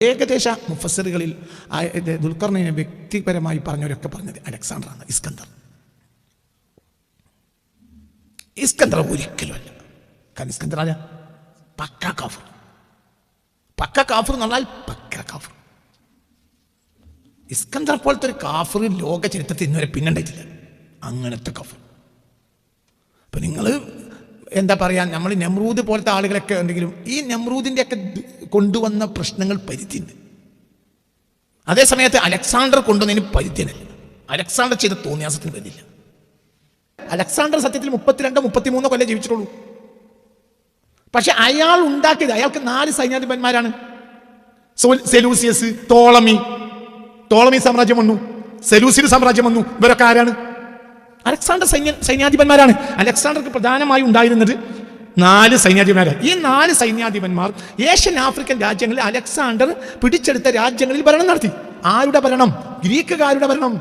ഏകദേശ മുഫസ്സിറുകളിൽ ദുൽഖർനൈനെ വ്യക്തിപരമായി പറഞ്ഞവരൊക്കെ പറഞ്ഞത് അലക്സാണ്ടറാണ്. ഇസ്കന്ദർ ഒരിക്കലുമല്ല. കാരണം ഇസ്കന്ദർ ആരാ? പക്ക കാഫിർ. പക്ക കാഫിർ എന്ന് പറഞ്ഞാൽ പക്ക കാഫിർ. ഇസ്കന്ദർ പോലത്തെ ഒരു കാഫിർ ലോക ചരിത്രത്തിൽ ഇന്നുവരെ പിന്നുണ്ടായിട്ടില്ല. അങ്ങനത്തെ കാഫിർ. അപ്പം നിങ്ങൾ എന്താ പറയുക, നമ്മൾ നമ്രൂദ് പോലത്തെ ആളുകളൊക്കെ ഉണ്ടെങ്കിലും ഈ നമ്രൂദിൻ്റെ ഒക്കെ കൊണ്ടുവന്ന പ്രശ്നങ്ങൾ പരിധിയുണ്ട്. അതേസമയത്ത് അലക്സാണ്ടർ കൊണ്ടുവന്നതിന് പരിധിയല്ല. അലക്സാണ്ടർ ചെയ്ത തോന്നിയാസത്തിന് പരിധിയില്ല. അലക്സാണ്ടർ സത്യത്തിൽ 32-33 കൊല്ലം ജീവിച്ചിട്ടുള്ളൂ. പക്ഷെ അയാൾ ഉണ്ടാക്കിയത്, അയാൾക്ക് 4 സൈന്യാധിപന്മാരാണ്. സെലൂസിയസ്, ടോളമി സാമ്രാജ്യം വന്നു, സെലൂസിഡ് സാമ്രാജ്യം വന്നു. ഇവരൊക്കെ ആരാണ്? അലക്സാണ്ടർ സൈന്യാധിപന്മാരാണ്. അലക്സാണ്ടർക്ക് പ്രധാനമായി ഉണ്ടായിരുന്നത് 4 സൈന്യാധിപന്മാരാണ്. ഈ 4 സൈന്യാധിപന്മാർ ഏഷ്യൻ ആഫ്രിക്കൻ രാജ്യങ്ങളിൽ അലക്സാണ്ടർ പിടിച്ചെടുത്ത രാജ്യങ്ങളിൽ ഭരണം നടത്തി. ആരുടെ ഭരണം? ഗ്രീക്കുകാരുടെ ഭരണം.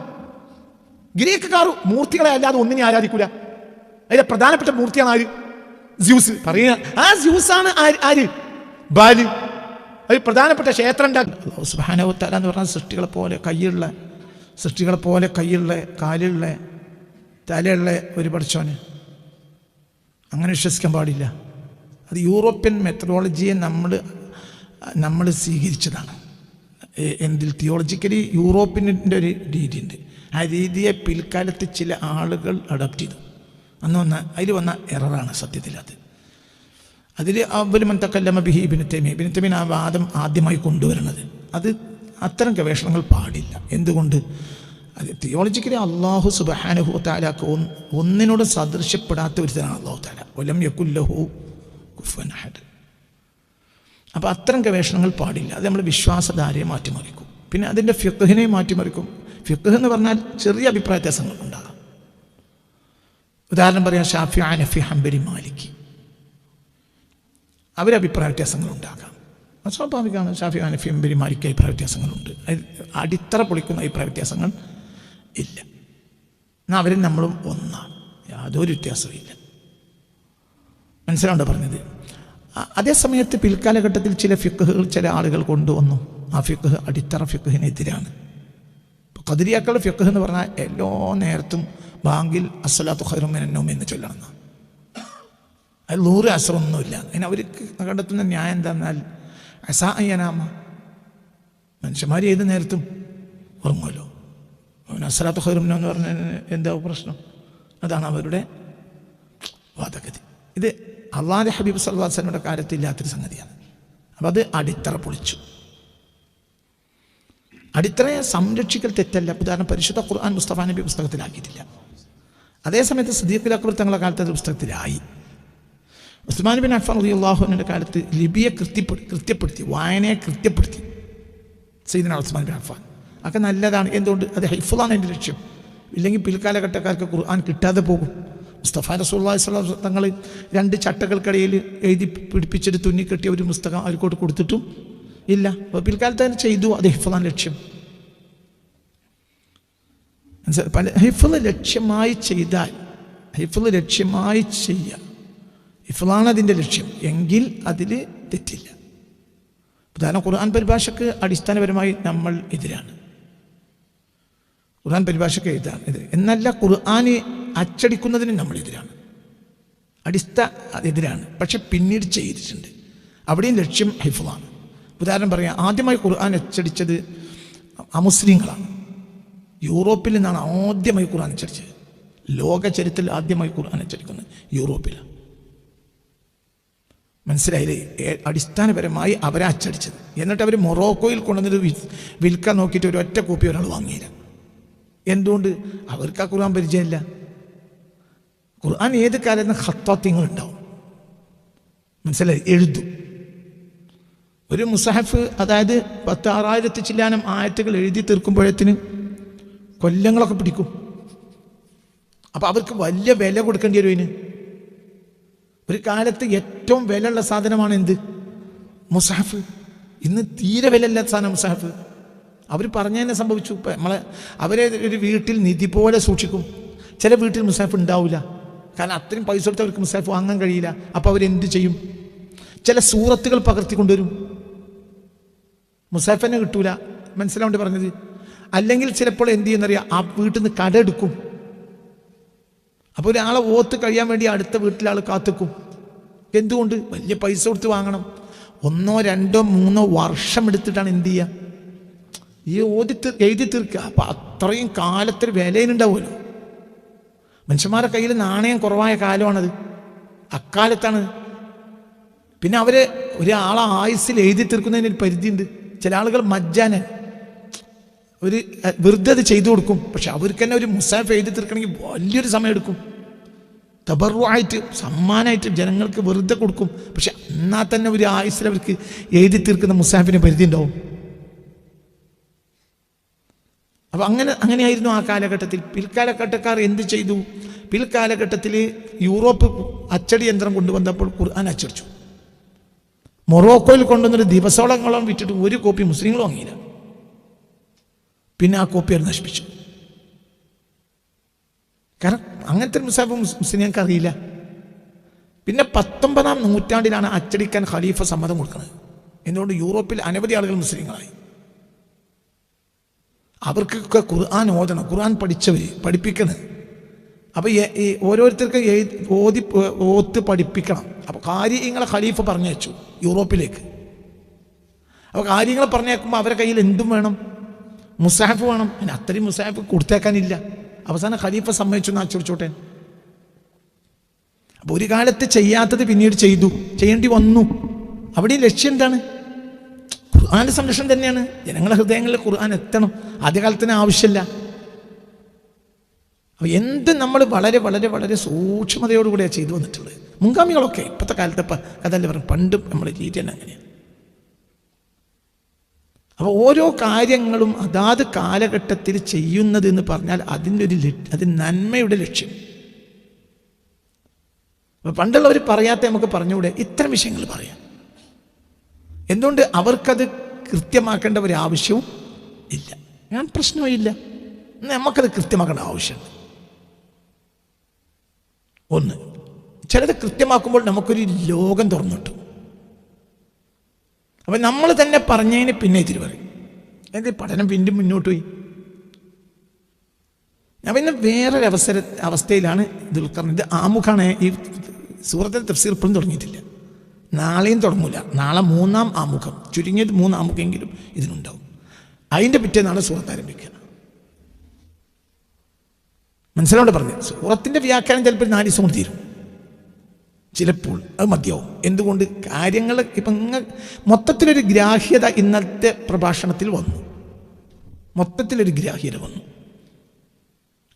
ഗ്രീക്കുകാർ മൂർത്തികളെ അല്ലാതെ ഒന്നിനെ ആരാധിക്കൂല. അതിലെ പ്രധാനപ്പെട്ട മൂർത്തിയാണ് ആര്? സ്യൂസ്. പറയുക ആ സ്യൂസാണ് ആര്? ബാല്. അത് പ്രധാനപ്പെട്ട ക്ഷേത്രം ഉണ്ടാക്കി. സുബ്ഹാനഹു വ തആല എന്ന് പറഞ്ഞാൽ സൃഷ്ടികളെ പോലെ കൈയുള്ള കാലുള്ള തലയുള്ള ഒരു പഠിച്ചോന്. അങ്ങനെ വിശ്വസിക്കാൻ പാടില്ല. അത് യൂറോപ്യൻ മെത്തഡോളജിയെ നമ്മൾ സ്വീകരിച്ചതാണ്. എന്തിൽ? തിയോളജിക്കലി യൂറോപ്പിൻ്റെ ഒരു രീതിയുണ്ട്. ആ രീതിയെ പിൽക്കാലത്ത് ചില ആളുകൾ അഡോപ്റ്റ് ചെയ്തു. അതിൽ വന്ന എററാണ് സത്യത്തിൽ. അതിൽ അവലുമൻ തക്കല്ലമ ബിഹി ഇബ്നു തൈമിയ്യ ആ വാദം ആദ്യമായി കൊണ്ടുവരുന്നത്. അത് അത്തരം ഗവേഷണങ്ങൾ പാടില്ല. എന്തുകൊണ്ട്? അത് തിയോളജിക്കലി അല്ലാഹു സുബ്ഹാനഹു വ തആലക്ക് ഒന്നിനോട് സദൃശ്യപ്പെടാത്ത ഒരുത്തനാണ് അല്ലാഹു തആല. വലം യകുൽ ലഹു കുഫുവൻ അഹദ്. അപ്പോൾ അത്തരം ഗവേഷണങ്ങൾ പാടില്ല. അത് നമ്മൾ വിശ്വാസധാരയെ മാറ്റിമറിക്കും. പിന്നെ അതിൻ്റെ ഫിഖ്ഹിനെ മാറ്റിമറിക്കും. ഫിഖ്ഹ് എന്ന് പറഞ്ഞാൽ ചെറിയ അഭിപ്രായ വ്യത്യാസങ്ങൾ ഉണ്ടാകാം. ഉദാഹരണം പറയാം, ഷാഫി, ഹനഫി, ഹംബലി, മാലിക്കി, അവരഭിപ്രായ വ്യത്യാസങ്ങളുണ്ടാകാം. സ്വാഭാവികമാണ്. ഷാഫി, ഹനഫി, ഹംബലി, മാലിക്കി അഭിപ്രായ വ്യത്യാസങ്ങളുണ്ട്. അടിത്തറ പൊളിക്കുന്ന അഭിപ്രായ വ്യത്യാസങ്ങൾ ഇല്ല. എന്നാൽ അവരും നമ്മളും ഒന്നാണ്. യാതൊരു വ്യത്യാസവും ഇല്ല. മനസ്സിലാണ്ടോ പറഞ്ഞത്? അതേസമയത്ത് പിൽക്കാലഘട്ടത്തിൽ ചില ഫിഖ്ഹുകൾ ചില ആളുകൾ കൊണ്ടുവന്നു. ആ ഫിഖ്ഹ് അടിത്തറ ഫിഖ്ഹിനെതിരാണ്. ഖദരിയാക്കളുടെ ഫിഖ്ഹ് എന്ന് പറഞ്ഞാൽ എല്ലാ നേരത്തും ബാങ്കിൽ അസ്സലാത്തു ഖൈറും മിനൻ നൗം എന്ന് ചൊല്ലണം. അത് 100 അസറൊന്നുമില്ല. അതിന് അവർക്ക് കണ്ടെത്തുന്ന ന്യായം എന്താണെന്നാൽ അസാ അയ്യനാമ, മനുഷ്യന്മാർ ഏത് നേരത്തും ഉറങ്ങുമല്ലോ. അസ്സലാത്തു ഖൈറും മിനൻ എന്ന് പറഞ്ഞാൽ എന്താ പ്രശ്നം? അതാണ് അവരുടെ വാദഗതി. ഇത് അള്ളാഹുവിൻ്റെ ഹബീബ് സല്ലല്ലാഹു അലൈഹി വസല്ലമയുടെ കാലത്ത് ഇല്ലാത്തൊരു സംഗതിയാണ്. അപ്പം അത് അടിത്തറ പൊളിച്ചു. അടിത്തറയെ സംരക്ഷിക്കൽ തെറ്റല്ല. ഉദാഹരണം, പരിശുദ്ധ ഖുർആൻ മുസ്തഫ നബി പുസ്തകത്തിലാക്കിയിട്ടില്ല. അതേസമയത്ത് സിദ്ദീഖുൽ അക്ബർ തങ്ങളുടെ കാലത്ത് അത് പുസ്തകത്തിലായി. ഉസ്മാൻ ബിൻ അഫ്ഫാൻ റളിയല്ലാഹു അൻഹുവിൻ്റെ കാലത്ത് ലിപിയെ കൃത്യപ്പെടുത്തി, വായനയെ കൃത്യപ്പെടുത്തി സയ്യിദുനാ ഉസ്മാൻ ബിൻ അഫ്ഫാൻ. അതൊക്കെ നല്ലതാണ്. എന്തുകൊണ്ട്? അത് ഹിഫ്ളാണ് എൻ്റെ ലക്ഷ്യം. ഇല്ലെങ്കിൽ പിൽക്കാലഘട്ടക്കാർക്ക് ഖുർആൻ കിട്ടാതെ പോകും. മുസ്തഫ റസൂലുള്ളാഹി സ്വല്ലല്ലാഹു അലൈഹി വസല്ലം തങ്ങൾ 2 ചട്ടകൾക്കിടയിൽ എഴുതി പിടിപ്പിച്ചിട്ട് തുന്നിക്കെട്ടിയ ഒരു പുസ്തകം അവർക്കോട്ട് കൊടുത്തിട്ടും ഇല്ല. അപ്പോൾ പിൽക്കാലത്ത് തന്നെ ചെയ്തു. അത് ഹിഫ്ളാണ് ലക്ഷ്യം. ഹിഫ്ള് ലക്ഷ്യമായി ചെയ്യുക, ഹിഫ്ളാണ് അതിൻ്റെ ലക്ഷ്യം എങ്കിൽ അതിൽ തെറ്റില്ല. ഉദാഹരണം, ഖുർആൻ പരിഭാഷക്ക് അടിസ്ഥാനപരമായി നമ്മൾ എതിരാണ്. ഖുർആൻ പരിഭാഷക്ക് എതിരാണ്. എന്നല്ല, ഖുർആന് അച്ചടിക്കുന്നതിന് നമ്മൾ എതിരാണ്, എതിരാണ്. പക്ഷെ പിന്നീട് ചെയ്തിട്ടുണ്ട്. അവിടെയും ലക്ഷ്യം ഹിഫ്ളാണ്. ഉദാഹരണം പറയാം, ആദ്യമായി ഖുർആൻ അച്ചടിച്ചത് അമുസ്ലിങ്ങളാണ്. യൂറോപ്പിൽ നിന്നാണ് ആദ്യമായി ഖുർആൻ അച്ചടിച്ചത്. ലോക ചരിത്രത്തിൽ ആദ്യമായി ഖുർആൻ അച്ചടിക്കുന്നത് യൂറോപ്പിലാണ്. മനസ്സിലായില്ലേ? അടിസ്ഥാനപരമായി അവരെ അച്ചടിച്ചത്. എന്നിട്ട് അവർ മൊറോക്കോയിൽ കൊണ്ടുവന്നത് വിൽക്കാൻ നോക്കിയിട്ട് ഒരു ഒറ്റ കോപ്പി ഒരാൾ വാങ്ങിയില്ല. എന്തുകൊണ്ട്? അവർക്ക് ആ ഖുർആൻ പരിചയമില്ല. ഖുർആൻ ഏത് കാലത്ത് ഖത്താത്തിങ്ങളുണ്ടാവും. മനസ്സിലായി? എഴുതും. ഒരു മുസഹഫ്, അതായത് 16,000 ചില്ലാനം ആയത്തുകൾ എഴുതി തീർക്കുമ്പോഴത്തിന് കൊല്ലങ്ങളൊക്കെ പിടിക്കും. അപ്പം അവർക്ക് വലിയ വില കൊടുക്കേണ്ടി വരും. ഇതിന് ഒരു കാലത്ത് ഏറ്റവും വിലയുള്ള സാധനമാണ് എന്ത്? മുസഹഫ്. ഇന്ന് തീരെ വിലയില്ലാത്ത സാധനം മുസഹഫ്. അവർ പറഞ്ഞതന്നെ സംഭവിച്ചു. ഇപ്പം അവരെ ഒരു വീട്ടിൽ നിധി പോലെ സൂക്ഷിക്കും. ചില വീട്ടിൽ മുസഹഫ് ഉണ്ടാവില്ല. കാരണം അത്രയും പൈസ കൊടുത്ത് അവർക്ക് മുസഹഫ് വാങ്ങാൻ കഴിയില്ല. അപ്പോൾ അവരെന്ത് ചെയ്യും? ചില സൂറത്തുകൾ പകർത്തിക്കൊണ്ടുവരും. മുസാഫിനെ കിട്ടൂല. മനസ്സിലാവേണ്ടി പറഞ്ഞത്. അല്ലെങ്കിൽ ചിലപ്പോൾ എന്ത് ചെയ്യുന്നറിയാം, ആ വീട്ടിൽ നിന്ന് കട എടുക്കും. അപ്പോൾ ഒരാളെ ഓത്ത് കഴിയാൻ വേണ്ടി അടുത്ത വീട്ടിലെ ആൾ കാത്തിക്കും. എന്തുകൊണ്ട്? വലിയ പൈസ കൊടുത്ത് വാങ്ങണം. 1, 2, 3 വർഷം എടുത്തിട്ടാണ് എന്ത് ചെയ്യുക, ഈ എഴുതി തീർക്കുക. അപ്പം അത്രയും കാലത്തിൽ വിലയിലുണ്ടാവുമല്ലോ. മനുഷ്യന്മാരുടെ കയ്യിൽ നാണയം കുറവായ കാലമാണത്, അക്കാലത്താണ്. പിന്നെ അവർ ഒരാളെ ആയുസ്സിൽ എഴുതി തീർക്കുന്നതിന് ഒരു പരിധിയുണ്ട്. ചില ആളുകൾ മജ്ജാന് ഒരു വെറുതെ അത് ചെയ്തു കൊടുക്കും. പക്ഷെ അവർക്ക് തന്നെ ഒരു മുസാഫ് എഴുതി തീർക്കണമെങ്കിൽ വലിയൊരു സമയം എടുക്കും. തബറുആയിട്ട് സമ്മാനമായിട്ട് ജനങ്ങൾക്ക് വെറുതെ കൊടുക്കും. പക്ഷെ എന്നാൽ തന്നെ ഒരു ആയുസ്സിൽ അവർക്ക് എഴുതി തീർക്കുന്ന മുസാഫിന് പരിധി ഉണ്ടാവും. അപ്പം അങ്ങനെയായിരുന്നു ആ കാലഘട്ടത്തിൽ. പിൽക്കാലഘട്ടക്കാർ എന്ത് ചെയ്തു? പിൽക്കാലഘട്ടത്തിൽ യൂറോപ്പ് അച്ചടി യന്ത്രം കൊണ്ടുവന്നപ്പോൾ ഖുർആൻ അച്ചടിച്ചു. മൊറോക്കോയിൽ കൊണ്ടുവന്നൊരു ദിവസോളങ്ങളോളം വിറ്റിട്ട് ഒരു കോപ്പി മുസ്ലിങ്ങൾ വാങ്ങിയില്ല. പിന്നെ ആ കോപ്പി അവർ നശിപ്പിച്ചു. കാരണം അങ്ങനത്തെ മുസാഫ് മുസ്ലിങ്ങൾക്ക് അറിയില്ല. പിന്നെ 19-ാം നൂറ്റാണ്ടിലാണ് അച്ചടിക്കാൻ ഖലീഫ സമ്മതം കൊടുക്കുന്നത്. എന്തുകൊണ്ട്? യൂറോപ്പിൽ അനവധി ആളുകൾ മുസ്ലിങ്ങളായി. അവർക്കൊക്കെ ഖുർആൻ ഓതണം, ഖുർആൻ പഠിപ്പിക്കണം. അപ്പോൾ ഈ ഓരോരുത്തർക്ക് ഓത്ത് പഠിപ്പിക്കണം. അപ്പോൾ കാര്യങ്ങളെ ഖലീഫ പറഞ്ഞയച്ചു യൂറോപ്പിലേക്ക്. അപ്പോൾ കാര്യങ്ങൾ പറഞ്ഞേക്കുമ്പോൾ അവരുടെ കയ്യിൽ എന്തും വേണം, മുസാഫ് വേണം. അതിന് അത്രയും മുസാഫ് കൊടുത്തേക്കാനില്ല. അവസാനം ഖലീഫ സമ്മതിച്ചു എന്ന് അച്ചടിച്ചോട്ടെ. അപ്പോൾ ഒരു കാലത്ത് ചെയ്യാത്തത് പിന്നീട് ചെയ്യേണ്ടി വന്നു. അവിടെയും ലക്ഷ്യം എന്താണ്? ഖുർആന്റെ സംരക്ഷണം തന്നെയാണ്. ജനങ്ങളുടെ ഹൃദയങ്ങളിൽ ഖുർആൻ എത്തണം. ആദ്യകാലത്തിന് ആവശ്യമില്ല. അപ്പോൾ എന്ത് നമ്മൾ വളരെ വളരെ വളരെ സൂക്ഷ്മതയോടുകൂടിയാണ് ചെയ്തു വന്നിട്ടുള്ളത്. മുൻഗാമികളൊക്കെ ഇപ്പോഴത്തെ കാലത്തെ കഥല്ലേ പറയും, പണ്ടും നമ്മുടെ രീതി തന്നെ അങ്ങനെയാണ്. അപ്പോൾ ഓരോ കാര്യങ്ങളും അതാത് കാലഘട്ടത്തിൽ ചെയ്യുന്നത് എന്ന് പറഞ്ഞാൽ അത് നന്മയുടെ ലക്ഷ്യം. അപ്പോൾ പണ്ടുള്ളവർ പറയാത്ത നമുക്ക് പറഞ്ഞുകൂടെ? ഇത്തരം വിഷയങ്ങൾ പറയാം. എന്തുകൊണ്ട്? അവർക്കത് കൃത്യമാക്കേണ്ട ഒരു ആവശ്യവും ഇല്ല. ഞാൻ പ്രശ്നമില്ല, നമുക്കത് കൃത്യമാക്കേണ്ട ആവശ്യമുണ്ട്. ഒന്ന്, ചിലത് കൃത്യമാക്കുമ്പോൾ നമുക്കൊരു ലോകം തുറന്നിട്ടു. അപ്പം നമ്മൾ തന്നെ പറഞ്ഞതിന് പിന്നെ ഇതിൽ പറയും. എന്ത് പഠനം വീണ്ടും മുന്നോട്ട് പോയി. ഞാൻ പിന്നെ വേറൊരു അവസ്ഥയിലാണ് ദുൽഖർനൈൻ. ഇത് ആമുഖാണ്. ഈ സൂറത്തിൽ തഫ്സീർ ഇപ്പോഴും തുടങ്ങിയിട്ടില്ല, നാളെയും തുടങ്ങില്ല. നാളെ 3-ാം ആമുഖം, ചുരുങ്ങിയത് 3 ആമുഖമെങ്കിലും ഇതിനുണ്ടാവും. അതിൻ്റെ പിറ്റേന്നാണ് സൂറത്ത് ആരംഭിക്കുക. മനസ്സിലോട്ട് പറഞ്ഞത് സൂറത്തിൻ്റെ വ്യാഖ്യാനം ചിലപ്പോൾ 4 ദിവസം കൊണ്ട് തീരും, ചിലപ്പോൾ അത് മതിയാവും. എന്തുകൊണ്ട്? കാര്യങ്ങൾ ഇപ്പം മൊത്തത്തിലൊരു ഗ്രാഹ്യത ഇന്നത്തെ പ്രഭാഷണത്തിൽ വന്നു. മൊത്തത്തിലൊരു ഗ്രാഹ്യത വന്നു.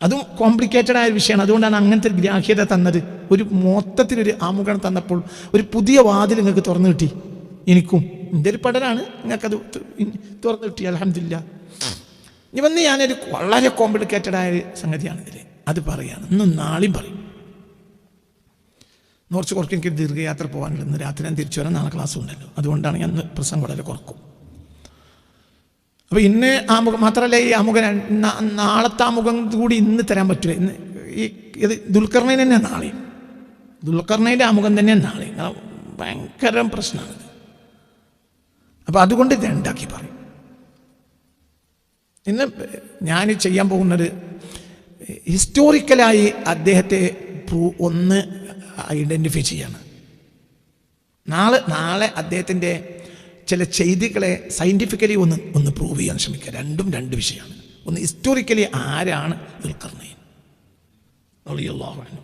അതും കോംപ്ലിക്കേറ്റഡ് ആയ വിഷയമാണ്. അതുകൊണ്ടാണ് അങ്ങനത്തെ ഒരു ഗ്രാഹ്യത തന്നത്. ഒരു മൊത്തത്തിലൊരു ആമുഖം തന്നപ്പോൾ ഒരു പുതിയ വാതിൽ നിങ്ങൾക്ക് തുറന്നു കിട്ടി. എനിക്കും എൻ്റെ ഒരു പഠനമാണ്, നിങ്ങൾക്കത് തുറന്നു കിട്ടി. അൽഹംദുലില്ലാ. ഇനി വന്ന് ഞാനൊരു വളരെ കോംപ്ലിക്കേറ്റഡ് ആയ സംഗതിയാണിതിൽ, അത് പറയുകയാണ്. ഇന്നും നാളെയും പറയും. കുറച്ച് എനിക്ക് ദീർഘയാത്ര പോകാനുണ്ട്. ഇന്ന് രാത്രി ഞാൻ തിരിച്ചു വരാൻ, നാളെ ക്ലാസ് ഉണ്ടല്ലോ. അതുകൊണ്ടാണ് ഞാൻ പ്രസംഗം വളരെ കുറക്കും. അപ്പോൾ ഇന്ന് ആമുഖം മാത്രമല്ല, ഈ ആമുഖം നാളത്തെ ആമുഖം കൂടി ഇന്ന് തരാൻ പറ്റില്ല. ഇന്ന് ഇത് ദുൽഖർനൈൻ തന്നെയാണ് നാളെയും. ദുൽഖർനൈൻ്റെ ആമുഖം തന്നെയാണ് നാളെയും. ഭയങ്കര പ്രശ്നമാണിത്. അപ്പോൾ അതുകൊണ്ട് ഇത് ഉണ്ടാക്കി പറയും. ഇന്ന് ഞാൻ ചെയ്യാൻ പോകുന്നത് ഹിസ്റ്റോറിക്കലായി അദ്ദേഹത്തെ ഒന്ന് ഐഡൻറ്റിഫൈ ചെയ്യാണ്. നാളെ അദ്ദേഹത്തിൻ്റെ ചില ചെയ്തികളെ സയൻറ്റിഫിക്കലി ഒന്ന് പ്രൂവ് ചെയ്യാൻ ശ്രമിക്കുക. രണ്ടും 2 വിഷയമാണ്. ഒന്ന് ഹിസ്റ്റോറിക്കലി ആരാണ് ദുൽഖർനൈൻ റളിയല്ലാഹു അൻഹു.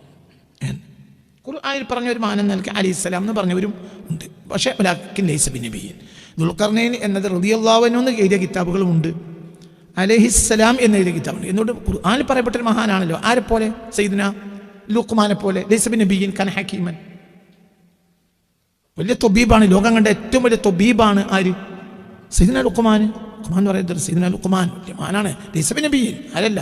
ഖുർആനിൽ പറഞ്ഞ ഒരു മാനം നൽകി അലൈഹിസ്സലാം എന്ന് പറഞ്ഞവരും ഉണ്ട്. പക്ഷേ വലാകിൻ ലൈസ ബിനബിയ്യൻ. ദുൽഖർനൈൻ എന്നത് റളിയല്ലാഹു അൻഹു എന്ന് എഴുതിയ കിതാബുകളും ഉണ്ട്, അലൈഹിസ്സലാം എന്ന് എഴുതിയ കിതാബുണ്ട്. എന്തുകൊണ്ട്? ഖുർആനിൽ പറയപ്പെട്ടൊരു മഹാനാണല്ലോ. ആരെപ്പോലെ? സയ്യിദുനാ ലുഖ്മാനെ പോലെ. ലൈസ ബിനബിയ്യൻ കാന ഹകീമൻ. വലിയ തൊബീബാണ്, ലോകം കണ്ട ഏറ്റവും വലിയ തൊബീബാണ്. ആര്? സയ്യിദുനാ ലുഖ്മാൻ. ലുഖ്മാൻ എന്ന് പറയുന്നത് സയ്യിദുനാ ലുഖ്മാൻ വലിയ മഹാനാണ്. ലൈസ ബിനബിയ്യൻ, ആരല്ല,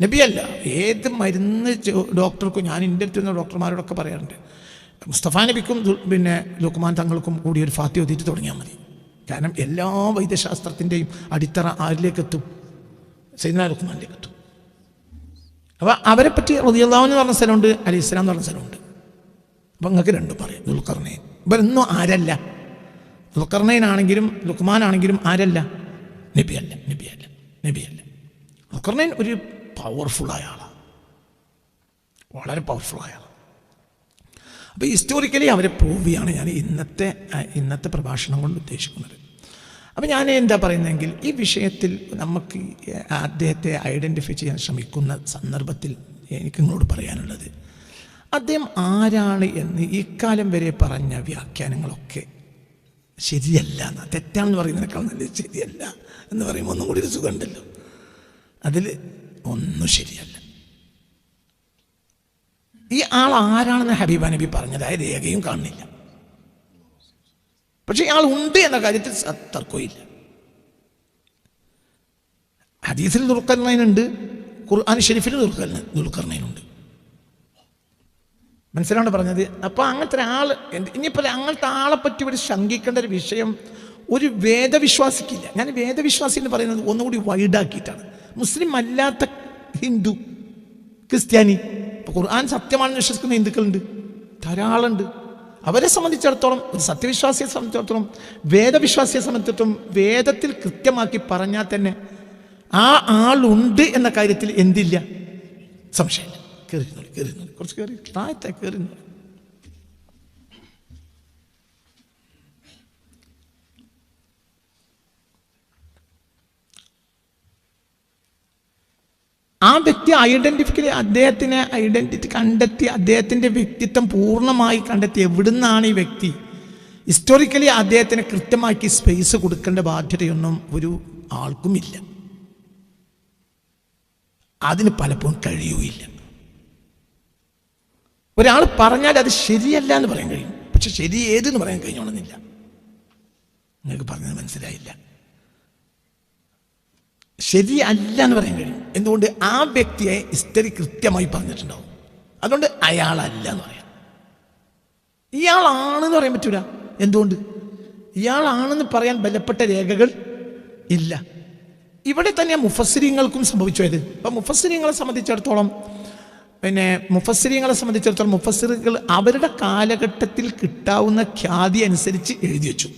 നബിയല്ല. ഏത് മരുന്ന് ഡോക്ടർക്കും, ഞാൻ എൻ്റെ അടുത്തുന്ന ഡോക്ടർമാരോടൊക്കെ പറയാറുണ്ട്, മുസ്തഫ നബിക്കും പിന്നെ ലുഖ്മാൻ തങ്ങൾക്കും കൂടി ഒരു ഫാത്തിഹ ഓതിയിട്ട് തുടങ്ങിയാൽ മതി. കാരണം എല്ലാ വൈദ്യശാസ്ത്രത്തിൻ്റെയും അടിത്തറ ആരിലേക്ക് എത്തും? സയ്യിദുനാ ലുഖ്മാനിലേക്ക് എത്തും. അപ്പോൾ അവരെ പറ്റി റളിയല്ലാഹു എന്ന് പറഞ്ഞ സ്ഥലമുണ്ട്, അലൈഹിസ്സലാം എന്ന് പറഞ്ഞ സ്ഥലമുണ്ട്. അപ്പം നിങ്ങൾക്ക് രണ്ടും പറയാം. ദുൽഖർനൈൻ ഇവരൊന്നും ആരല്ല, ദുൽഖർനൈനാണെങ്കിലും ലുക്മാനാണെങ്കിലും ആരല്ല? നബിയല്ല. ദുൽഖർനൈൻ ഒരു പവർഫുള്ളായ ആളാണ്, വളരെ പവർഫുള്ളായ ആളാണ്. അപ്പോൾ ഹിസ്റ്റോറിക്കലി അവരെ പ്രൂവ് ചെയ്യാണ് ഞാൻ ഇന്നത്തെ പ്രഭാഷണം കൊണ്ട് ഉദ്ദേശിക്കുന്നത്. അപ്പം ഞാൻ എന്താ പറയുന്നതെങ്കിൽ, ഈ വിഷയത്തിൽ നമുക്ക് അദ്ദേഹത്തെ ഐഡൻറ്റിഫൈ ചെയ്യാൻ ശ്രമിക്കുന്ന സന്ദർഭത്തിൽ എനിക്ക് നിങ്ങളോട് പറയാനുള്ളത്, അദ്ദേഹം ആരാണ് എന്ന് ഇക്കാലം വരെ പറഞ്ഞ വ്യാഖ്യാനങ്ങളൊക്കെ ശരിയല്ല, തെറ്റാണെന്ന് പറയുന്നതിനേക്കാൾ നല്ലത് ശരിയല്ല എന്ന് പറയുമ്പോൾ ഒന്നും കൂടി ഒരു സുഖമുണ്ടല്ലോ. അതിൽ ഒന്നും ശരിയല്ല. ഈ ആൾ ആരാണെന്ന് ഹബീബ നബി പറഞ്ഞതായ രേഖയും കാണുന്നില്ല. പക്ഷെ ഇയാൾ ഉണ്ട് എന്ന കാര്യത്തിൽ തർക്കമില്ല. ഹദീസിൽ ദുൽഖർനൈനുണ്ട്, ഖുർആൻ ഷരീഫിൽ ദുൽഖർനൈനുണ്ട്. മനസ്സിലാണ് പറഞ്ഞത്. അപ്പോൾ അങ്ങനത്തെ ആൾ, ഇനിയിപ്പോൾ അങ്ങനത്തെ ആളെ പറ്റി ഇവിടെ ശങ്കിക്കേണ്ട ഒരു വിഷയം ഒരു വേദവിശ്വാസിക്കില്ല. ഞാൻ വേദവിശ്വാസി എന്ന് പറയുന്നത് ഒന്നുകൂടി വൈഡാക്കിയിട്ടാണ്. മുസ്ലിം അല്ലാത്ത ഹിന്ദു, ക്രിസ്ത്യാനി, ഇപ്പോൾ ഖുർആൻ സത്യമാണെന്ന് വിശ്വസിക്കുന്ന ഹിന്ദുക്കളുണ്ട്, ധാരാളമുണ്ട്. അവരെ സംബന്ധിച്ചിടത്തോളം, ഒരു സത്യവിശ്വാസിയെ സംബന്ധിച്ചിടത്തോളം, വേദവിശ്വാസിയെ സംബന്ധിച്ചിടത്തോളം, വേദത്തിൽ കൃത്യമാക്കി പറഞ്ഞാൽ തന്നെ ആ ആളുണ്ട് എന്ന കാര്യത്തിൽ എന്തില്ല, സംശയമില്ല. കയറി കുറച്ച് കയറി താഴത്തെ കയറി. ആ വ്യക്തി ഐഡന്റിറ്റി കണ്ടെത്തി, അദ്ദേഹത്തിൻ്റെ വ്യക്തിത്വം പൂർണ്ണമായി കണ്ടെത്തി. എവിടുന്നാണ് ഈ വ്യക്തി? ഹിസ്റ്റോറിക്കലി അദ്ദേഹത്തിന് കൃത്യമാക്കി സ്പേസ് കൊടുക്കേണ്ട ബാധ്യതയൊന്നും ഒരു ആൾക്കും ഇല്ല. അതിന് പലപ്പോഴും കഴിയുകയില്ല. ഒരാൾ പറഞ്ഞാൽ അത് ശരിയല്ല എന്ന് പറയാൻ കഴിയും, പക്ഷെ ശരി ഏതെന്ന് പറയാൻ കഴിഞ്ഞോണമെന്നില്ല. നിങ്ങൾക്ക് പറഞ്ഞത് മനസ്സിലായില്ല. ശരിയല്ല എന്ന് പറയാൻ കഴിയും. എന്തുകൊണ്ട്? ആ വ്യക്തിയെ ഹിസ്റ്ററി കൃത്യമായി പറഞ്ഞിട്ടുണ്ടാവും. അതുകൊണ്ട് അയാളല്ല എന്ന് പറയാം. ഇയാളാണെന്ന് പറയാൻ പറ്റൂല. എന്തുകൊണ്ട്? ഇയാളാണെന്ന് പറയാൻ ബലപ്പെട്ട രേഖകൾ ഇല്ല. ഇവിടെ തന്നെ മുഫസ്സിരീങ്ങൾക്കും സംഭവിച്ചത്. ഇപ്പം മുഫസ്സിരീങ്ങളെ സംബന്ധിച്ചിടത്തോളം മുഫസ്സിറുകൾ അവരുടെ കാലഘട്ടത്തിൽ കിട്ടാവുന്ന ഖ്യാതി അനുസരിച്ച് എഴുതി വെച്ചു.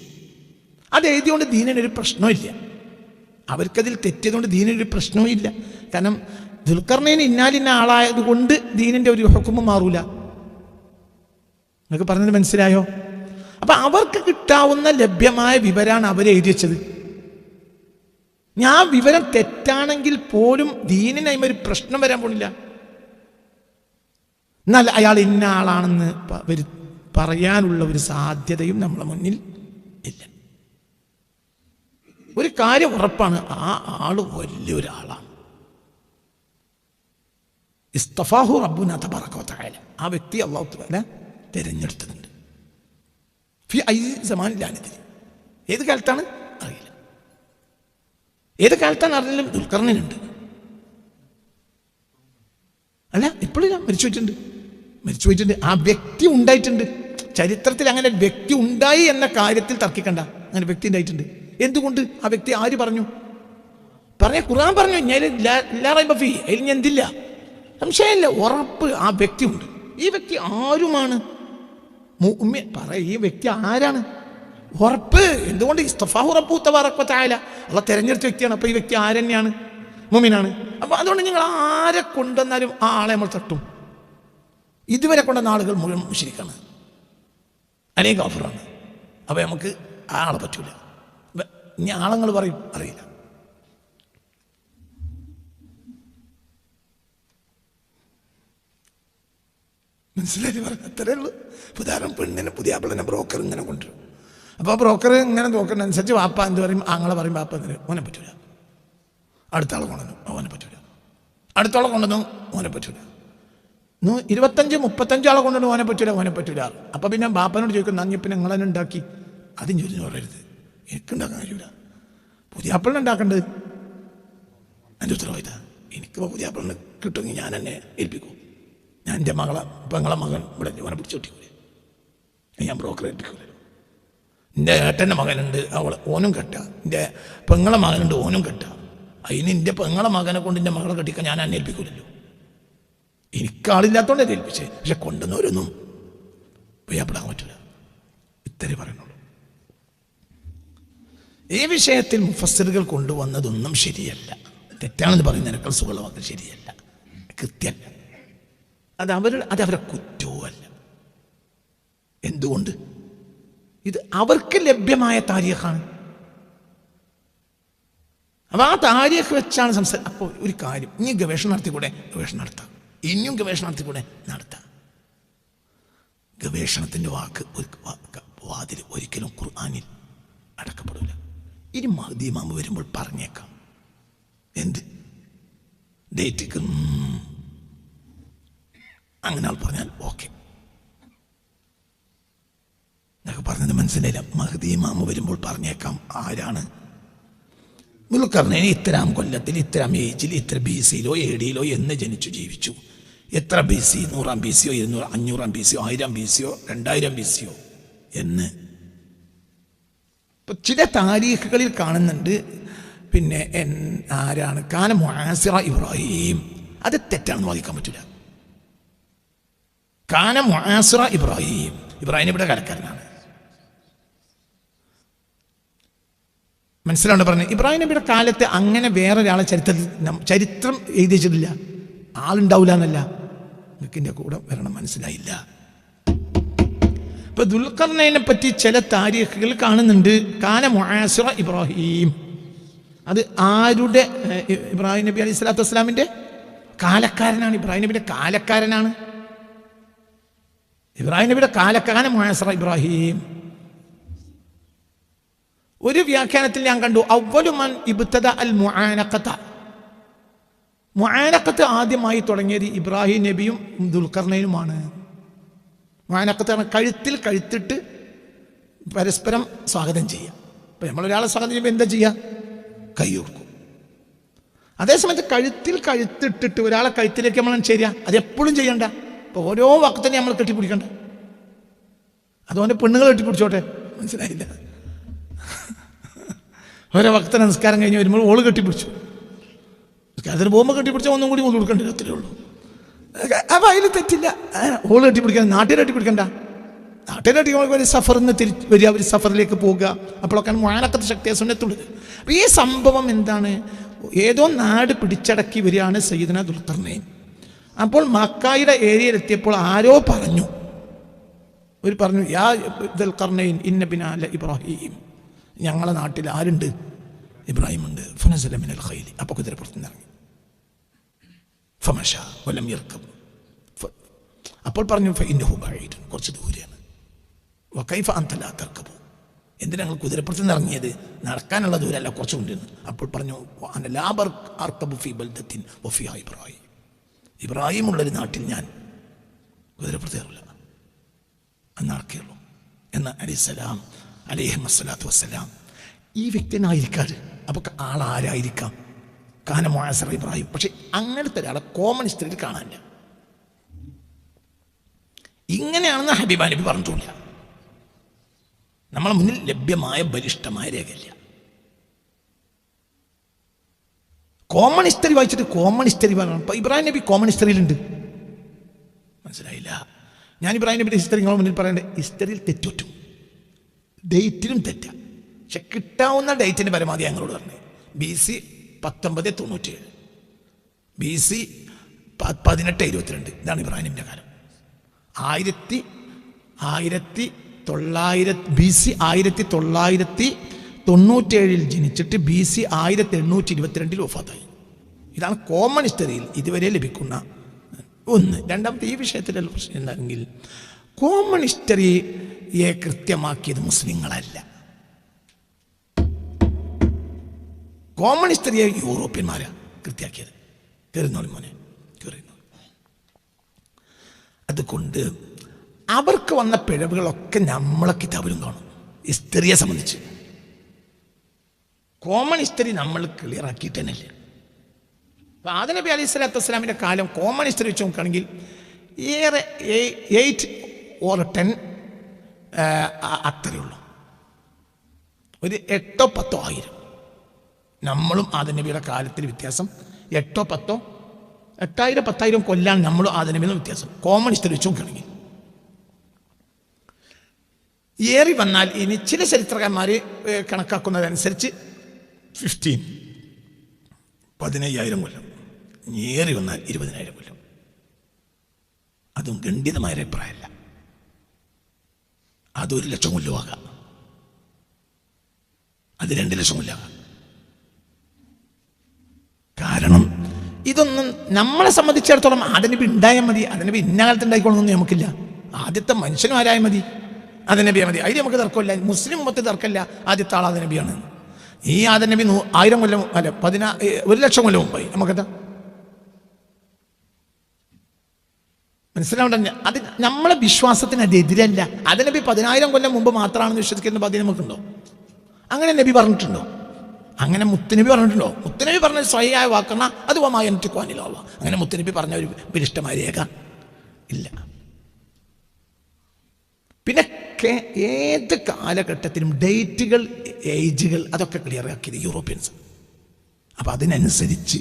അത് എഴുതിയോണ്ട് ദീനിനൊരു പ്രശ്നമില്ല. അവർക്കതിൽ തെറ്റിയതുകൊണ്ട് ദീനിനൊരു പ്രശ്നവും ഇല്ല. കാരണം ദുൽഖർനൈൻ ഇന്നാലിന്ന ആളായത് കൊണ്ട് ദീനിൻ്റെ ഒരു ഹുക്മും മാറൂല. നിങ്ങൾക്ക് പറഞ്ഞത് മനസ്സിലായോ? അപ്പം അവർക്ക് കിട്ടാവുന്ന ലഭ്യമായ വിവരമാണ് അവരെഴുതി വെച്ചത്. ഞാൻ വിവരം തെറ്റാണെങ്കിൽ പോലും ദീനിനൊരു പ്രശ്നം വരാൻ പോണില്ല. എന്നാൽ അയാൾ ഇന്ന ആളാണെന്ന് പറയാനുള്ള ഒരു സാധ്യതയും നമ്മളെ മുന്നിൽ ഇല്ല. ഒരു കാര്യം ഉറപ്പാണ്, ആ ആള് വലിയൊരാളാണ്. ഇസ്തഫാഹു റബ്ബുന തബാറക വ തആല. ആ വ്യക്തി അല്ലാഹു തആല തിരഞ്ഞെടുത്തിട്ടുണ്ട്. ഫി ഐ സമാനിൽ ലാനതിരി. ഏത് കാലത്താണ് അറിയില്ല. ഏത് കാലത്താണ് അറിയില്ല. ദുൽഖർനൈനുണ്ട്. അല്ല, ഇപ്പോഴില്ല, മരിച്ചു പോയിട്ടുണ്ട്. ആ വ്യക്തി ഉണ്ടായിട്ടുണ്ട്. ചരിത്രത്തിൽ അങ്ങനെ വ്യക്തി ഉണ്ടായി എന്ന കാര്യത്തിൽ തർക്കിക്കണ്ട. അങ്ങനെ വ്യക്തി ഉണ്ടായിട്ടുണ്ട്. എന്തുകൊണ്ട്? ആ വ്യക്തി ആര് പറഞ്ഞു? ഖുർആൻ പറഞ്ഞു. അതിൽ ഞാൻ എന്തില്ല, സംശയമില്ല, ഉറപ്പ് ആ വ്യക്തി ഉണ്ട്. ഈ വ്യക്തി ആരുമാണ്? ഈ വ്യക്തി ആരാണ്? ഉറപ്പ്. എന്തുകൊണ്ട്? ഇസ്തഫാഹു റബ്ബു തബാറക വ തആല. അല്ലാഹു തെരഞ്ഞെടുത്ത വ്യക്തിയാണ്. അപ്പോൾ ഈ വ്യക്തി ആരെന്നെയാണ്? മുഅ്മിനാണ്. അപ്പോൾ അതുകൊണ്ട് നിങ്ങൾ ആരെ കൊണ്ടുവന്നാലും ആ ആളെ നമ്മൾ തട്ടും. ഇതുവരെ കൊണ്ടുവന്ന ആളുകൾ മുഴുവൻ മുശ്രിക്കാണ്, അല്ലെങ്കിൽ കാഫിറാണ്. അപ്പോൾ നമുക്ക് ആ ആളെ പറ്റൂല. ഇനി ആളങ്ങൾ പറയും, അറിയില്ല. മനസ്സിലായി പറഞ്ഞു? അത്രയേ ഉള്ളൂ. ഉദാഹരണം, പെണ്ണിനെ പുതിയാപ്പിളിനെ ബ്രോക്കർ ഇങ്ങനെ കൊണ്ടുവരും. അപ്പോൾ ബ്രോക്കർ ഇങ്ങനെ നോക്കുന്നതനുസരിച്ച് വാപ്പ എന്ത് പറയും? ആങ്ങളെ പറയും വാപ്പ എന്തിന്? ഓനെ പറ്റൂല. അടുത്താളെ കൊണ്ടുവന്നു, ഓനെ പറ്റൂല. അടുത്താളെ കൊണ്ടുവന്നു, ഓനെ പറ്റൂല. 25-35 ആളെ കൊണ്ടുവന്നു, ഓനെ പറ്റൂല. അപ്പം പിന്നെ ബാപ്പനോട് ചോദിക്കും, നന്ദി പിന്നെ നിങ്ങൾ തന്നെ ഉണ്ടാക്കി. അതും ചോദിച്ചു പറയരുത്, എനിക്കുണ്ടാക്കാൻ കഴിയൂല. പുതിയാപ്പിളിനെ ഉണ്ടാക്കേണ്ടത് എൻ്റെ ഉത്തരവാദിത്തം. എനിക്ക് പുതിയാപ്പിളിനെ കിട്ടുമെങ്കിൽ ഞാൻ എന്നെ ഏൽപ്പിക്കും. ഞാൻ എൻ്റെ പെങ്ങളെ മകൻ ഇവിടെ ഓനെ പിടിച്ച് ഒട്ടിക്കൂലേ? ഞാൻ ബ്രോക്കറെ ഏൽപ്പിക്കൂലല്ലോ. എൻ്റെ ഏട്ടൻ്റെ മകനുണ്ട്, ഓനും കെട്ടുക. എൻ്റെ പെങ്ങളെ മകനുണ്ട്, ഓനും കെട്ടുക. അതിന് എൻ്റെ പെങ്ങളെ മകനെ കൊണ്ട് എൻ്റെ മകളെ കെട്ടിക്കാൻ ഞാൻ എന്നെ ഏൽപ്പിക്കൂലല്ലോ. എനിക്കാളില്ലാത്തതുകൊണ്ട് എന്നെ ഏൽപ്പിച്ചേ. പക്ഷെ കൊണ്ടുവന്നവരൊന്നും ഭയപ്പെടാൻ പറ്റില്ല. ഇത്രേ പറയുന്നുള്ളൂ. ഈ വിഷയത്തിൽ മുഫസ്സിറുകൾ കൊണ്ടുവന്നതൊന്നും ശരിയല്ല. തെറ്റാണെന്ന് പറയുന്നതിനേക്കാൾ സുഖമാക്കുക ശരിയല്ല, കൃത്യമല്ല. അതവരെ കുറ്റവുമല്ല. എന്തുകൊണ്ട്? ഇത് അവർക്ക് ലഭ്യമായ താരീഖാണ്. അപ്പോൾ ആ താരീഖ് വെച്ചാണ് സംസാരം. അപ്പോൾ ഒരു കാര്യം, ഇനി ഗവേഷണം നടത്തിക്കൂടെ? ഗവേഷണം നടത്താം. ഇനിയും ഗവേഷണം നടത്തിക്കൂടെ? നടത്താം. ഗവേഷണത്തിൻ്റെ വാതിൽ ഒരിക്കലും ഖുർആനിൽ അടക്കപ്പെടില്ല. ഇനി മഹ്ദി ഇമാം വരുമ്പോൾ പറഞ്ഞേക്കാം. എന്ത് ഡേറ്റ് അങ്ങനെ ആൾ പറഞ്ഞാൽ ഓക്കെ. എന്നൊക്കെ പറഞ്ഞത് മനസ്സിലായില്ല. മഹ്ദി ഇമാം വരുമ്പോൾ പറഞ്ഞേക്കാം ആരാണ് ദുൽഖർനൈൻ ഇത്തരം കൊല്ലത്തിൽ ഇത്തരം ഏജിൽ ഇത്ര BC-യിലോ AD-യിലോ എന്ന് ജനിച്ചു ജീവിച്ചു, എത്ര BC, 100 BC-യോ 200 500 BC-യോ 1000 BC-യോ 2000 BC-യോ എന്ന്. ഇപ്പം ചില താരീഖുകളിൽ കാണുന്നുണ്ട്. പിന്നെ ആരാണ് കാന മുആസിറ ഇബ്രാഹിം, അത് തെറ്റാണെന്ന് വാദിക്കാൻ പറ്റില്ല. കാന മുആസിറ ഇബ്രാഹിം, ഇബ്രാഹിം ഇവിടെ കലക്കാരനാണ്. മനസ്സിലാണ്ട് പറഞ്ഞു. ഇബ്രാഹിം നബിയുടെ കാലത്ത് അങ്ങനെ വേറൊരാളെ ചരിത്രം എഴുതി വെച്ചിട്ടില്ല. ആളുണ്ടാവില്ല എന്നല്ല, നിനക്കിൻ്റെ കൂടെ വരണം. മനസ്സിലായില്ല. ഇപ്പൊ ദുൽഖർനൈനെ പറ്റി ചില താരീഖുകൾ കാണുന്നുണ്ട്. കാന മുആസിറ ഇബ്രാഹിം, അത് ആരുടെ? ഇബ്രാഹിം നബി അലൈഹി സ്വലാത്തു വസ്സലാമിന്റെ കാലക്കാരനാണ്. ഇബ്രാഹിം നബിയുടെ കാലക്കാരനാണ്. ഇബ്രാഹിം നബിയുടെ കാലക്കാരൻ മുആസിറ ഇബ്രാഹിം. ഒരു വ്യാഖ്യാനത്തിൽ ഞാൻ കണ്ടു, അവ്വലു മൻ ഇബ്തദ അൽ മുആനഖത, മുആനഖത്ത് ആദ്യമായി തുടങ്ങിയത് ഇബ്രാഹിം നബിയും ദുൽഖർനൈനുമാണ്. മുആനഖത്ത് കഴുത്തിൽ കഴുത്തിട്ട് പരസ്പരം സ്വാഗതം ചെയ്യാം. ഇപ്പം നമ്മളൊരാളെ സ്വാഗതം ചെയ്യുമ്പോൾ എന്താ ചെയ്യുക? കൈ കൊടുക്കും. അതേസമയത്ത് കഴുത്തിൽ കഴുത്തിട്ടിട്ട് ഒരാളെ കഴുത്തിലേക്ക് നമ്മൾ ചേരുക, അതെപ്പോഴും ചെയ്യണ്ട. ഇപ്പോൾ ഓരോ വക്തനെ നമ്മൾ കെട്ടിപ്പിടിക്കണ്ട. അതുകൊണ്ട് പെണ്ണുങ്ങൾ കെട്ടിപ്പിടിച്ചോട്ടെ. മനസ്സിലായില്ല? ഓരോ വക്ത നമസ്കാരം കഴിഞ്ഞ് വരുമ്പോൾ ഓള് കെട്ടിപ്പിടിച്ചു, അതിന് പോകുമ്പോൾ കെട്ടിപ്പിടിച്ചാൽ ഒന്നും കൂടി ഒന്ന് കൊടുക്കേണ്ടി അത്രേ ഉള്ളൂ. അപ്പം അതിൽ തെറ്റില്ല. ഓള് കെട്ടിപ്പിടിക്കാൻ നാട്ടിൽ കെട്ടിപ്പിടിക്കണ്ട. നാട്ടിൽ കെട്ടിക്കുമ്പോൾ ഒരു സഫറിന്ന് വരിക, ഒരു സഫറിലേക്ക് പോകുക. അപ്പോഴൊക്കെയാണ് മുആനഖത്ത് ശക്തിയെ സുന്നത്തുള്ളത്. അപ്പം ഈ സംഭവം എന്താണ്? ഏതോ നാട് പിടിച്ചടക്കി വരികയാണ് സയ്യിദുന ദുൽഖർനൈൻ. അപ്പോൾ മക്കായുടെ ഏരിയയിലെത്തിയപ്പോൾ ആരോ പറഞ്ഞു, യാ ദുൽഖർനൈൻ ഇന്ന ബിനാ ഇബ്രാഹിം, ഞങ്ങളെ നാട്ടിൽ ആരുണ്ട്? ഇബ്രാഹിം ഉണ്ട്. ഫനസല മിനൽ ഖൈൽ, അപ്പോൾ കുതിരപ്പുറത്ത് നിന്ന് ഇറങ്ങി. ഫമശ വലം യർകബ്, അപ്പോൾ പറഞ്ഞു ഫഇന്നഹു ബഈദ്, കുറച്ച് ദൂരെയാണ്. വകൈഫ അൻത ലാ തർകബു, എന്തിനാ ഞങ്ങൾ കുതിരപ്പുറത്ത് നിന്ന് ഇറങ്ങിയത്? നടക്കാനുള്ള ദൂരമല്ല, കുറച്ച് കൊണ്ടിരുന്നു. അപ്പോൾ പറഞ്ഞു അന ലാ അർകബു ഫീ ബൽദത്തിൻ വഫിഹാ ഇബ്രാഹിം, ഇബ്രാഹിം ഉള്ളൊരു നാട്ടിൽ ഞാൻ കുതിരപ്പുറത്ത് കയറില്ല, അന്ന് നടക്കുകയുള്ളൂ എന്ന് അലൈഹിസ്സലാം അലൈഹിസ്സലാത്തു വസ്സലാം. ഈ വ്യക്തിനായിരിക്കാറ്. അപ്പോൾ ആളാരായിരിക്കാം? കാന മുആസിറ ഇബ്രാഹിം. പക്ഷെ അങ്ങനത്തെ ഒരാളെ കോമൺ ഹിസ്റ്ററിയിൽ കാണാനില്ല. ഇങ്ങനെയാണെന്ന് ഹബീബ നബി പറഞ്ഞിട്ടില്ല. നമ്മളെ മുന്നിൽ ലഭ്യമായ ബലിഷ്ഠമായ രേഖയില്ല. കോമൺ ഹിസ്റ്ററി വായിച്ചിട്ട് കോമൺ ഹിസ്റ്ററി പറയണം. ഇപ്പം ഇബ്രാഹിം നബി കോമൺ ഹിസ്റ്ററിയിലുണ്ട്. മനസ്സിലായില്ല? ഞാൻ ഇബ്രാഹിം നബിയുടെ ഹിസ്റ്ററി നിങ്ങളുടെ മുന്നിൽ പറയേണ്ടത് ഹിസ്റ്ററിയിൽ തെറ്റുറ്റും, ഡേറ്റിലും തെറ്റാം. പക്ഷെ കിട്ടാവുന്ന ഡേറ്റിന് പരമാവധി ഞങ്ങളോട് പറഞ്ഞു. BC 1997, BC 1822, ഇതാണ് ഇബ്രാഹിം നബിയുടെ കാലം. 1900 BC 1997 ജനിച്ചിട്ട് BC 1822 വഫാത്തായി. ഇതാണ് കോമൺ ഹിസ്റ്ററിയിൽ ഇതുവരെ ലഭിക്കുന്ന ഒന്ന്. രണ്ടാമത്തെ, ഈ വിഷയത്തിലുള്ള പ്രശ്നം എന്താണെങ്കിൽ കോമൺ ഹിസ്റ്ററിയെ കൃത്യമാക്കിയത് മുസ്ലിങ്ങളല്ല. കോമൺ ഹിസ്റ്ററിയെ യൂറോപ്യന്മാരാണ് കൃത്യമാക്കിയത്. കയറുന്നോളി മോനെ, കയറുന്നു. അതുകൊണ്ട് അവർക്ക് വന്ന പിഴവുകളൊക്കെ നമ്മളെ കിതാബിലും കാണും. ഹിസ്റ്ററിയെ സംബന്ധിച്ച് കോമൺ ഹിസ്റ്ററി നമ്മൾ ക്ലിയർ ആക്കിയിട്ട് തന്നെയില്ല. അപ്പോൾ ആദം നബി അലൈഹി സ്വലാത്തു വസ്സലാമിൻ്റെ കാലം കോമൺ ഹിസ്റ്ററി വെച്ച് നോക്കുകയാണെങ്കിൽ ഏറെ 8 or 10 അത്രയേ ഉള്ളൂ. ഒരു 8 or 10 ആയിരം. നമ്മളും ആദം നബിയുടെ കാലത്തിൽ വ്യത്യാസം 8 or 10, 8000 10,000 കൊല്ലാണ് നമ്മളും ആദം നബിയുടെ വ്യത്യാസം. കോമൺ ഹിസ്റ്ററി വെച്ച് നോക്കുകയാണെങ്കിൽ ഏറി വന്നാൽ ഇനി ചില ചരിത്രകാരന്മാർ കണക്കാക്കുന്നതനുസരിച്ച് 15,000 കൊല്ലം, ഏറി വന്നാൽ 20,000 കൊല്ലം. അതും ഖണ്ഡിതമായ അഭിപ്രായമല്ല. അത് 1,00,000 കൊല്ലമാകാം, അത് 2,00,000 കൊല്ലമാകാം. കാരണം ഇതൊന്നും നമ്മളെ സംബന്ധിച്ചിടത്തോളം ആദനബി ഉണ്ടായാൽ മതി, ആദനബി ഇന്ന കാലത്ത് ഉണ്ടായിക്കൊള്ളണമെന്ന് നമുക്കില്ല. ആദ്യത്തെ മനുഷ്യനും ആരായ മതി, ആദനബിയാ മതി. അതിന് നമുക്ക് തർക്കമില്ല. മുസ്ലിം ഉമ്മത്ത് തർക്കമില്ല, ആദ്യത്തെ ആൾ ആദനബിയാണ്. ഈ ആദനബി 1000 കൊല്ലം അല്ല 1,00,000 കൊല്ലം മുമ്പായി. നമുക്കെന്താ മനസ്സിലാവണ്ട? അത് നമ്മളെ വിശ്വാസത്തിന് അതെതിരല്ല. ആദനബി 10,000 കൊല്ലം മുമ്പ് മാത്രമാണെന്ന് വിശ്വസിക്കുന്ന ബാധ്യത നമുക്കുണ്ടോ? അങ്ങനെ നബി പറഞ്ഞിട്ടുണ്ടോ? അങ്ങനെ മുത്തുനബി പറഞ്ഞിട്ടുണ്ടോ? മുത്തുനബി പറഞ്ഞ സ്വയായ വാക്കണ അത് വമായനില്ല. അങ്ങനെ മുത്തുനബി പറഞ്ഞ ഒരു വിരിഷ്ടമായ രേഖ ഇല്ല. പിന്നെ ഏത് കാലഘട്ടത്തിലും ഡേറ്റുകൾ, ഏജുകൾ അതൊക്കെ ക്ലിയർ ആക്കിയത് യൂറോപ്യൻസ്. അപ്പം അതിനനുസരിച്ച്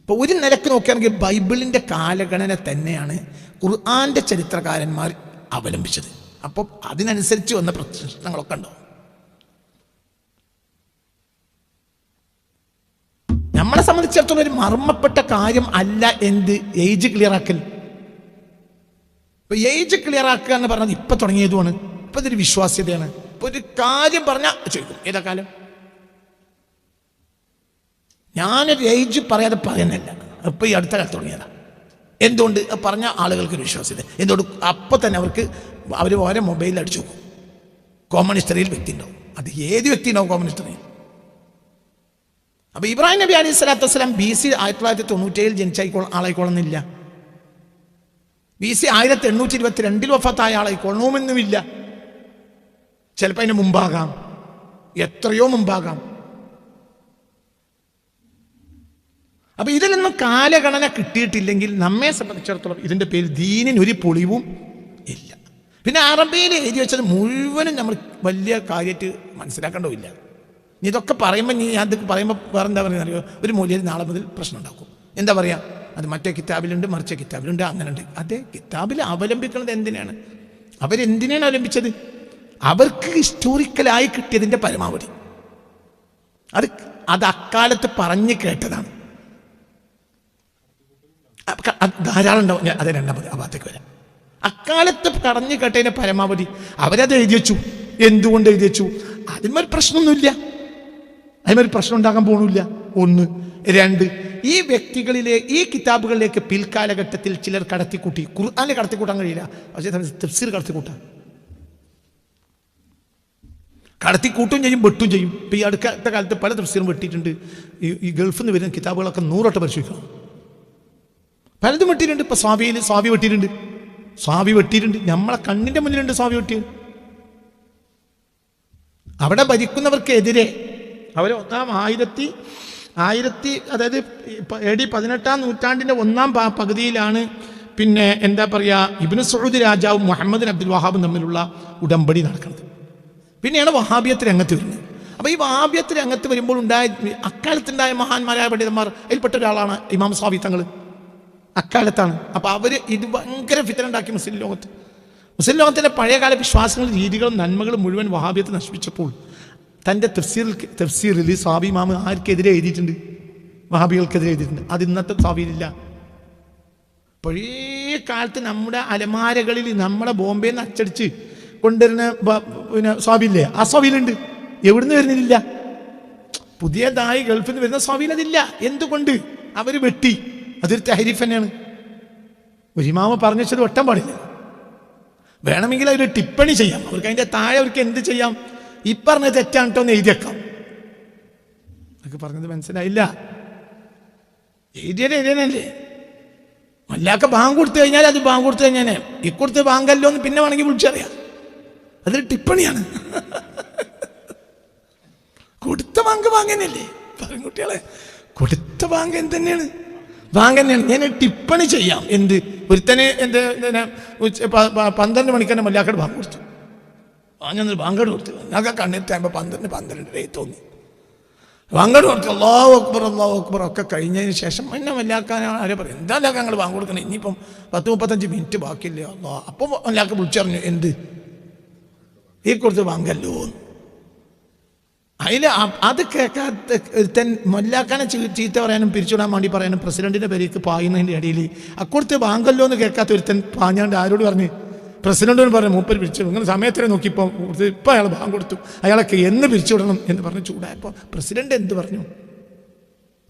ഇപ്പോൾ ഒരു നിലക്ക് നോക്കുകയാണെങ്കിൽ ബൈബിളിൻ്റെ കാലഗണന തന്നെയാണ് ഖുർആൻ്റെ ചരിത്രകാരന്മാർ അവലംബിച്ചത്. അപ്പോൾ അതിനനുസരിച്ച് വന്ന പ്രശ്നങ്ങളൊക്കെ ഉണ്ടോ? നമ്മളെ സംബന്ധിച്ചിടത്തോളം ഒരു മർമ്മപ്പെട്ട കാര്യം അല്ല എന്ത് ഏജ് ക്ലിയർ ആക്കൽ. ഇപ്പൊ ഏജ് ക്ലിയർ ആക്കുക എന്ന് പറഞ്ഞത് ഇപ്പൊ തുടങ്ങിയതുമാണ്. ഇപ്പൊ ഇതൊരു വിശ്വാസ്യതയാണ്. ഇപ്പൊ ഒരു കാര്യം പറഞ്ഞാൽ ചോദിക്കും ഏതാ കാലം. ഞാനൊരു ഏജ് പറയാതെ പറയുന്നില്ല, ഇപ്പൊ ഈ അടുത്ത കാലത്ത് തുടങ്ങിയതാ. എന്തുകൊണ്ട് പറഞ്ഞ ആളുകൾക്കൊരു വിശ്വാസ്യത. എന്തുകൊണ്ട് അപ്പൊ തന്നെ അവർ ഓരോ മൊബൈലിൽ അടിച്ചു നോക്കും, കോമൺ ഹിസ്റ്ററിയിൽ വ്യക്തി ഉണ്ടാവും. അത് ഏത് വ്യക്തി ഉണ്ടാവും കോമൺ ഹിസ്റ്ററിയിൽ. അപ്പൊ ഇബ്രാഹിം നബി അലൈഹി സ്വലാത്തു വസ്സലാം BC 1997 ജനിച്ച ആളായിക്കോളുന്നില്ല. BC 1822 വഫാത്തായ ആളായിക്കൊള്ളണമെന്നുമില്ല. ചിലപ്പോൾ അതിന് മുമ്പാകാം, എത്രയോ മുമ്പാകാം. അപ്പൊ ഇതിലൊന്നും കാലഗണന കിട്ടിയിട്ടില്ലെങ്കിൽ നമ്മെ സംബന്ധിച്ചിടത്തോളം ഇതിന്റെ പേര് ദീനിന് ഒരു പൊളിവും ഇല്ല. പിന്നെ അറബിയിൽ എഴുതി വെച്ചത് മുഴുവനും നമ്മൾ വലിയ കാര്യമായിട്ട് മനസ്സിലാക്കേണ്ടതില്ല. ഇതൊക്കെ പറയുമ്പോൾ അത് പറയുമ്പോൾ വേറെ എന്താ പറയുക അറിയോ? ഒരു മൂല്യം നാളെ മുതൽ പ്രശ്നം ഉണ്ടാക്കും. എന്താ പറയുക, അത് മറ്റേ കിതാബിലുണ്ട്, മറിച്ച കിതാബിലുണ്ട്, അങ്ങനെ ഉണ്ട്. അതേ കിതാബിൽ അവലംബിക്കുന്നത് എന്തിനാണ്? അവരെന്തിനാണ് അവലംബിച്ചത്? അവർക്ക് ഹിസ്റ്റോറിക്കലായി കിട്ടിയതിൻ്റെ പരമാവധി. അത് അക്കാലത്ത് പറഞ്ഞു കേട്ടതാണ്. ധാരാളം ഉണ്ടാവും. അത് രണ്ടാമത് ആ ഭാഗത്തേക്ക് വരാം. അക്കാലത്ത് പറഞ്ഞു കേട്ടതിൻ്റെ പരമാവധി അവരത് എഴുതി വെച്ചു. എന്തുകൊണ്ട് എഴുതി വെച്ചു? അതിന്മേൽ പ്രശ്നമൊന്നുമില്ല, അതിന്മേൽ പ്രശ്നം ഉണ്ടാകാൻ പോകണില്ല. 1. 2, ഈ വ്യക്തികളിലെ ഈ കിതാബുകളിലേക്ക് പിൽക്കാലഘട്ടത്തിൽ ചിലർ കടത്തിക്കൂട്ടി. ഖുർആനെ കടത്തിക്കൂട്ടാൻ കഴിയില്ല, പക്ഷേ തഫ്സീർ കടത്തിക്കൂട്ടാം. കടത്തിക്കൂട്ടും ചെയ്യും, വെട്ടും ചെയ്യും. ഇപ്പം ഈ അടുത്ത കാലത്ത് പല തഫ്സീറും വെട്ടിയിട്ടുണ്ട്. ഈ ഗൾഫിൽ നിന്ന് വരുന്ന കിതാബുകളൊക്കെ 100 വട്ടം പരിശോധിക്കണം. പലതും വെട്ടിയിട്ടുണ്ട്. ഇപ്പം സ്വാവി വെട്ടിയിട്ടുണ്ട്, സ്വാവി വെട്ടിയിട്ടുണ്ട്. നമ്മളെ കണ്ണിൻ്റെ മുന്നിലുണ്ട് സ്വാവി വെട്ടിയത്. അവിടെ ഭരിക്കുന്നവർക്കെതിരെ അവർ അതായത് AD 18-ാം നൂറ്റാണ്ടിൻ്റെ 1-ാം പകുതിയിലാണ് പിന്നെ എന്താ പറയുക ഇബ്നു സഊദ് രാജാവും മുഹമ്മദ് അബ്ദുൽ വഹാബും തമ്മിലുള്ള ഉടമ്പടി നടക്കുന്നത്. പിന്നെയാണ് വഹാബിയത്ത് രംഗത്ത് വരുന്നത്. അപ്പോൾ ഈ വഹാബിയത്ത് രംഗത്ത് വരുമ്പോൾ അക്കാലത്തുണ്ടായ മഹാന്മാരായ പണ്ഡിതന്മാർ അതിൽപ്പെട്ട ഒരാളാണ് ഇമാം സ്വാവി തങ്ങൾ. അക്കാലത്താണ്. അപ്പോൾ അവർ ഇത് ഭയങ്കര ഫിത്ന ഉണ്ടാക്കി മുസ്ലിം ലോകത്ത്. മുസ്ലിം ലോകത്തിൻ്റെ പഴയകാല വിശ്വാസങ്ങളും രീതികളും നന്മകളും മുഴുവൻ വഹാബിയത്ത് നശിപ്പിച്ചപ്പോൾ തൻ്റെ തഫ്സീറിൽ സ്വാബി ഇമാമ് ആർക്കെതിരെ എഴുതിയിട്ടുണ്ട്? വഹാബികൾക്കെതിരെ എഴുതിയിട്ടുണ്ട്. അത് ഇന്നത്തെ സ്വാബിയിലില്ല. പഴയ കാലത്ത് നമ്മുടെ അലമാരകളിൽ നമ്മളെ ബോംബെയിൽ നിന്ന് അച്ചടിച്ച് കൊണ്ടുവരുന്ന പിന്നെ സ്വാബിയില്ലേ, ആ സ്വാബിയിലുണ്ട്. എവിടുന്ന് വരുന്നില്ല? പുതിയതായി ഗൾഫിൽ നിന്ന് വരുന്ന സ്വാബിയിൽ അതില്ല. എന്തുകൊണ്ട്? അവർ വെട്ടി. അതൊരു തഹരീഫ് തന്നെയാണ്. ഒരു ഇമാമ പറഞ്ഞു വെച്ചത് വെട്ടാൻ പാടില്ല. വേണമെങ്കിൽ അവർ ടിപ്പണി ചെയ്യാം. അവർക്ക് അതിൻ്റെ താഴെ അവർക്ക് എന്ത് ചെയ്യാം? ഈ പറഞ്ഞത് തെറ്റാണ് കേട്ടോ എന്ന് എഴുതിയേക്കാം. അതൊക്കെ പറഞ്ഞത് മനസ്സിലായില്ല. എഴുതിയല്ലേ മല്ലാക്ക ബാങ്ക് കൊടുത്തു കഴിഞ്ഞാൽ അത് ബാങ്ക് കൊടുത്തു കഴിഞ്ഞാൽ ഇക്കൊടുത്ത് ബാങ്കല്ലോ എന്ന് പിന്നെ വേണമെങ്കിൽ വിളിച്ചറിയാം. അതൊരു ടിപ്പണിയാണ്. കൊടുത്ത ബാങ്ക് ബാങ്കന്നല്ലേ? പറയും കുട്ടികളെ, കൊടുത്ത ബാങ്ക് എന്തെന്നെയാണ്? ബാങ്ക് തന്നെയാണ്. ഞാൻ ടിപ്പണി ചെയ്യാം. എന്ത് ഒരുത്തന് എന്ത് 12 മണിക്ക് തന്നെ മല്ലാക്കട് ബാങ്ക് കൊടുത്തു. ഞാനൊരു ബാങ്കട് കൊടുത്തു. ഞങ്ങൾക്ക് കണ്ണിട്ടാകുമ്പോൾ 12 തോന്നി. ബാങ്കട് കൊടുത്തു. അല്ലാഹു അക്ബർ ഒക്കെ കഴിഞ്ഞതിന് ശേഷം എന്നെ മല്ലാക്കാൻ ആരെ പറയും? എന്താ ഞങ്ങൾ ബാങ്ക് കൊടുക്കണം, ഇനിയിപ്പം 10-35 മിനിറ്റ് ബാക്കിയില്ല. അപ്പം മല്ലാക്ക വിളിച്ചറിഞ്ഞു. എന്ത് ഈ കൊടുത്ത് വാങ്ങല്ലോ. അതിൽ അത് കേൾക്കാത്ത മൊല്ലാക്കാനെ ചീത്ത പറയാനും പിരിച്ചുവിടാൻ വേണ്ടി പറയാനും പ്രസിഡന്റിന്റെ പേരേക്ക് പായുന്നതിൻ്റെ ഇടയിൽ അക്കൊടുത്ത് വാങ്ങല്ലോ എന്ന് കേൾക്കാത്ത ഒരുത്തൻ പാഞ്ഞാണ്ട് ആരോട് പറഞ്ഞ് പ്രസിഡന്റിന് പറഞ്ഞു മൂപ്പർ പിരിച്ചു. നിങ്ങൾ സമയത്തിനെ നോക്കിയപ്പോൾ ഇപ്പം അയാൾ ബാങ്ക് കൊടുത്തു, അയാളൊക്കെ എന്ന് പിരിച്ചുവിടണം എന്ന് പറഞ്ഞ് ചൂടായപ്പോൾ പ്രസിഡന്റ് എന്ത് പറഞ്ഞു?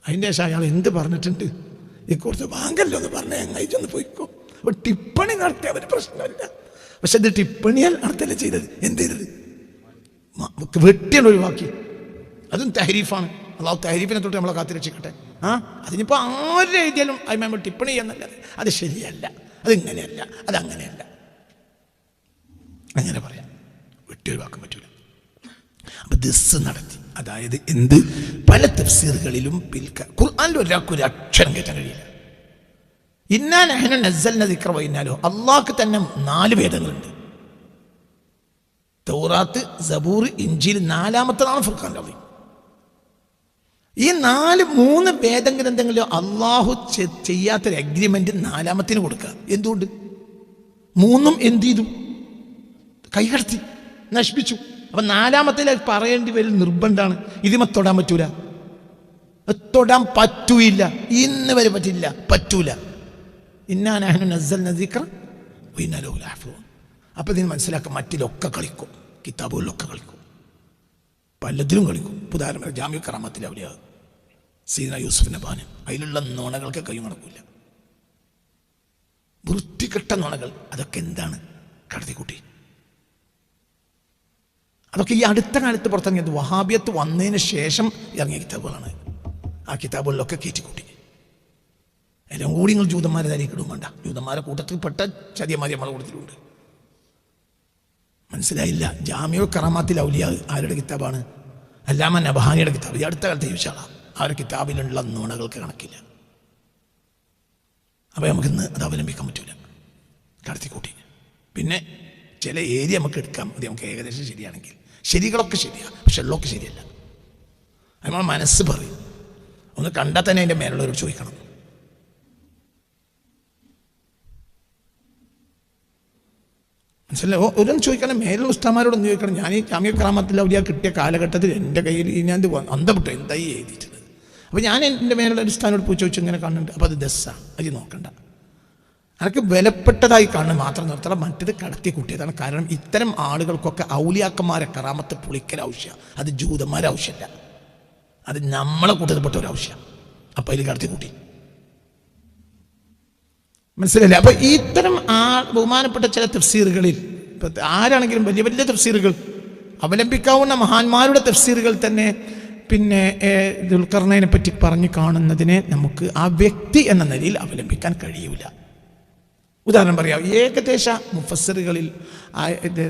അതിൻ്റെ ശേഷം അയാൾ എന്ത് പറഞ്ഞിട്ടുണ്ട്? ഈ കുറച്ച് വാങ്ങല്ലോ എന്ന് പറഞ്ഞാൽ എങ്ങായിച്ചൊന്ന് പോയിക്കോ. അപ്പോൾ ടിപ്പണി നടത്തിയ ഒരു പ്രശ്നമില്ല. പക്ഷെ ഇത് ടിപ്പണിയാൽ നടത്തല്ലേ ചെയ്തത്. എന്ത് ചെയ്തത്? വെട്ടിയാണ് ഒഴിവാക്കി. അതും തഹരീഫാണ്. അള്ളാഹു തഹരീഫിനെ തൊട്ട് നമ്മളെ കാത്തിരക്ഷിക്കട്ടെ. അതിനിപ്പോൾ ആരുടെ എഴുതിയാലും അതിന് ടിപ്പണി ചെയ്യാന്നല്ലാതെ അത് ശരിയല്ല, അതിങ്ങനെയല്ല, അതങ്ങനെയല്ല, അങ്ങനെ പറയാം. വെട്ടി ഒഴിവാക്കാൻ പറ്റൂല. അപ്പം ദിസ് നടത്തി. അതായത് എന്ത്? പല തഫ്സീറുകളിലും ഖുർആനിൽ ഒരാൾക്കൊരു അക്ഷരം കയറ്റാൻ കഴിയില്ല. ഇന്നാ നഹ്നു നസ്സൽന ദിക്റ വ ഇന്നാ ലഹു. അള്ളാഹ്ക്ക് തന്നെ 4 വേദങ്ങളുണ്ട്. തൗറാത്ത്, സബൂർ, ഇഞ്ചീൽ, 4-ാമത്തേതാണ് ഫുർഖാൻ അദീം. ഈ 3 വേദഗ്രന്ഥങ്ങളിലും അള്ളാഹു ചെയ്യാത്തൊരു അഗ്രിമെന്റ് 4-ാമത്തിന് കൊടുക്കുക. എന്തുകൊണ്ട്? 3 എന്ത് ചെയ്തു? കൈകടത്തി, നശിപ്പിച്ചു. അപ്പം 4-ാമത്തിൽ പറയേണ്ടി വരും നിർബന്ധമാണ്. ഇതിമ തൊടാൻ പറ്റൂല, തൊടാൻ പറ്റൂല, ഇന്ന് വരെ പറ്റില്ല, പറ്റൂല. ഇന്നാ നഹ്നു നസ്സൽന ദിക്റ വ ഇന്നാ ലഹു ലഹാഫിളൂൻ. അപ്പം ഇതിന് മനസ്സിലാക്കാം, മറ്റിലൊക്കെ കളിക്കും, കിതാബുകളിലൊക്കെ കളിക്കും, പലതിലും കളിക്കും. ഉദാഹരണം ജാമിഉ കറാമത്തിൽ ഔലിയാ സയ്യിദ്നാ യൂസുഫ് നബാനി, അതിലുള്ള നുണകൾക്ക് കയ്യും നടക്കില്ല. വൃത്തികെട്ട നുണകൾ. അതൊക്കെ എന്താണ്? കടത്തിക്കൂട്ടി. അതൊക്കെ ഈ അടുത്ത കാലത്ത് പുറത്തിറങ്ങിയത് വഹാബിയത്ത് വന്നതിന് ശേഷം ഇറങ്ങിയ കിതാബുകളാണ്. ആ കിതാബുകളിലൊക്കെ കയറ്റിക്കൂട്ടി. എല്ലാം കൂടി നിങ്ങൾ ജൂതന്മാരെ തലയിക്കിടും വേണ്ട. ജൂതന്മാരെ കൂട്ടത്തിൽപ്പെട്ട ചതിയന്മാർ നമ്മളെ കൂട്ടത്തിലുണ്ട്. മനസ്സിലായില്ല? ജാമിഉ കറാമത്തിൽ ഔലിയാ ആരുടെ കിതാബാണ്? അല്ലാമ നബഹാനിയുടെ കിതാബ്. ഈ അടുത്ത കാലത്ത് ചോദിച്ചാളാണ്. ആ ഒരു കിതാബിലുള്ള നുണകൾക്ക് കണക്കില്ല. അപ്പോൾ നമുക്കിന്ന് അത് അവലംബിക്കാൻ പറ്റൂല. കടത്തിക്കൂട്ടി. പിന്നെ ചില ഏരിയ നമുക്ക് എടുക്കാം, അത് നമുക്ക് ഏകദേശം ശരിയാണെങ്കിൽ. ശരികളൊക്കെ ശരിയാണ്, പക്ഷെ ഉള്ളൊക്കെ ശരിയല്ല. നമ്മൾ മനസ്സ് പറയും. ഒന്ന് കണ്ടാൽ തന്നെ അതിൻ്റെ മേലുള്ളവരോട് ചോദിക്കണം. മനസ്സിലായി? ഒരൊന്നും ചോദിക്കണം, മേലുള്ള ഉസ്താമാരോടൊന്ന് ചോദിക്കണം. ഞാൻ ഈ ജാമിഉ കറാമത്തിൽ ഔലിയാ കിട്ടിയ കാലഘട്ടത്തിൽ എൻ്റെ കയ്യിൽ ഞാൻ അന്തപ്പെട്ടു, എന്തായി എഴുതിയിട്ടത്. അപ്പോൾ ഞാൻ എൻ്റെ മേലുള്ള ഒരു ഉസ്താദിനോട് പോയി ചോദിച്ചു, ഇങ്ങനെ കാണുന്നുണ്ട്. അപ്പോൾ അത് ദസ്സാണ്, അത് നോക്കണ്ട. അതൊക്കെ വിലപ്പെട്ടതായി കാണുന്നത് മാത്രം നിർത്തണം, മറ്റത് കടത്തി കൂട്ടിയതാണ്. കാരണം ഇത്തരം ആളുകൾക്കൊക്കെ ഔലിയാക്കന്മാരെ കറാമത്ത് പൊളിക്കൽ ആവശ്യമാണ്. അത് ജൂതന്മാരെ ആവശ്യമല്ല, അത് നമ്മളെ കൂട്ടത്തിൽപ്പെട്ട ഒരു ആവശ്യമാണ്. അപ്പം അതിൽ കടത്തി കൂട്ടി. മനസ്സിലല്ലേ? അപ്പോൾ ഇത്തരം ബഹുമാനപ്പെട്ട ചില തഫ്സീറുകളിൽ ആരാണെങ്കിലും വലിയ വലിയ തഫ്സീറുകൾ അവലംബിക്കാവുന്ന മഹാന്മാരുടെ തഫ്സീറുകൾ തന്നെ പിന്നെ ദുൽഖർനൈനെ പറ്റി പറഞ്ഞു കാണുന്നതിനെ നമുക്ക് ആ വ്യക്തി എന്ന നിലയിൽ അവലംബിക്കാൻ കഴിയൂല. ഉദാഹരണം പറയാം, ഏകദേശ മുഫസ്സിറുകളിൽ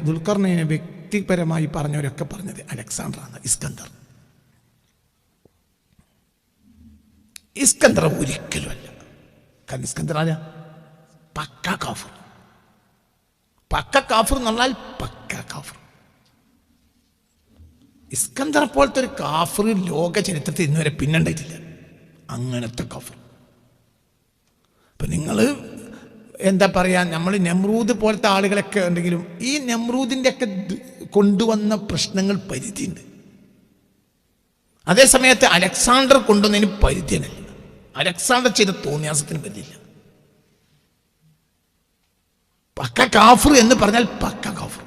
ദുൽഖർനൈനെ വ്യക്തിപരമായി പറഞ്ഞവരൊക്കെ പറഞ്ഞത് അലക്സാണ്ടറാണ്. ഇസ്കന്ദർ ഒരിക്കലും അല്ല. കാരണം ഇസ്കന്ദർ ആരാ? പക്ക കാഫിർ. പക്ക കാഫിർ എന്ന് പറഞ്ഞാൽ പക്ക കാഫിർ. ഇസ്കന്ദർ പോലത്തെ ഒരു കാഫിർ ലോക ചരിത്രത്തിൽ ഇന്നുവരെ പിന്നുണ്ടായിട്ടില്ല. അങ്ങനത്തെ കാഫിർ. അപ്പം നിങ്ങൾ എന്താ പറയുക, നമ്മൾ നെമ്രൂദ് പോലത്തെ ആളുകളൊക്കെ ഉണ്ടെങ്കിലും ഈ നെമ്രൂദിൻ്റെ ഒക്കെ കൊണ്ടുവന്ന പ്രശ്നങ്ങൾ പരിധിയുണ്ട്. അതേസമയത്ത് അലക്സാണ്ടർ കൊണ്ടുവന്നതിന് പരിധിയല്ല. അലക്സാണ്ടർ ചെയ്ത തോന്നിയാസത്തിന് പരിധിയില്ല. പക്ക കാഫിർ എന്ന് പറഞ്ഞാൽ പക്ക കാഫിർ.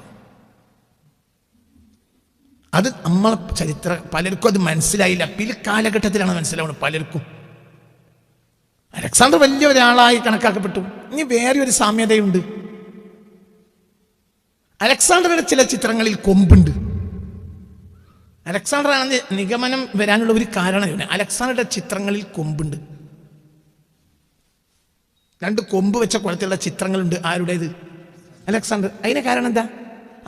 അത് നമ്മളെ ചരിത്ര പലർക്കും അത് മനസ്സിലായില്ല. പിൽക്കാലഘട്ടത്തിലാണ് മനസ്സിലാവുന്നത് പലർക്കും. അലക്സാണ്ടർ വലിയ ഒരാളായി കണക്കാക്കപ്പെട്ടു. ഇനി വേറെ ഒരു സാമ്യതയുണ്ട്. അലക്സാണ്ടറുടെ ചില ചിത്രങ്ങളിൽ കൊമ്പുണ്ട്. അലക്സാണ്ടർ ആണെന്ന് നിഗമനം വരാനുള്ള ഒരു കാരണം, അലക്സാണ്ടറുടെ ചിത്രങ്ങളിൽ കൊമ്പുണ്ട്. 2 കൊമ്പ് വെച്ച കുളത്തിലുള്ള ചിത്രങ്ങളുണ്ട്. ആരുടേത്? അലക്സാണ്ടർ. അതിന് കാരണം എന്താ?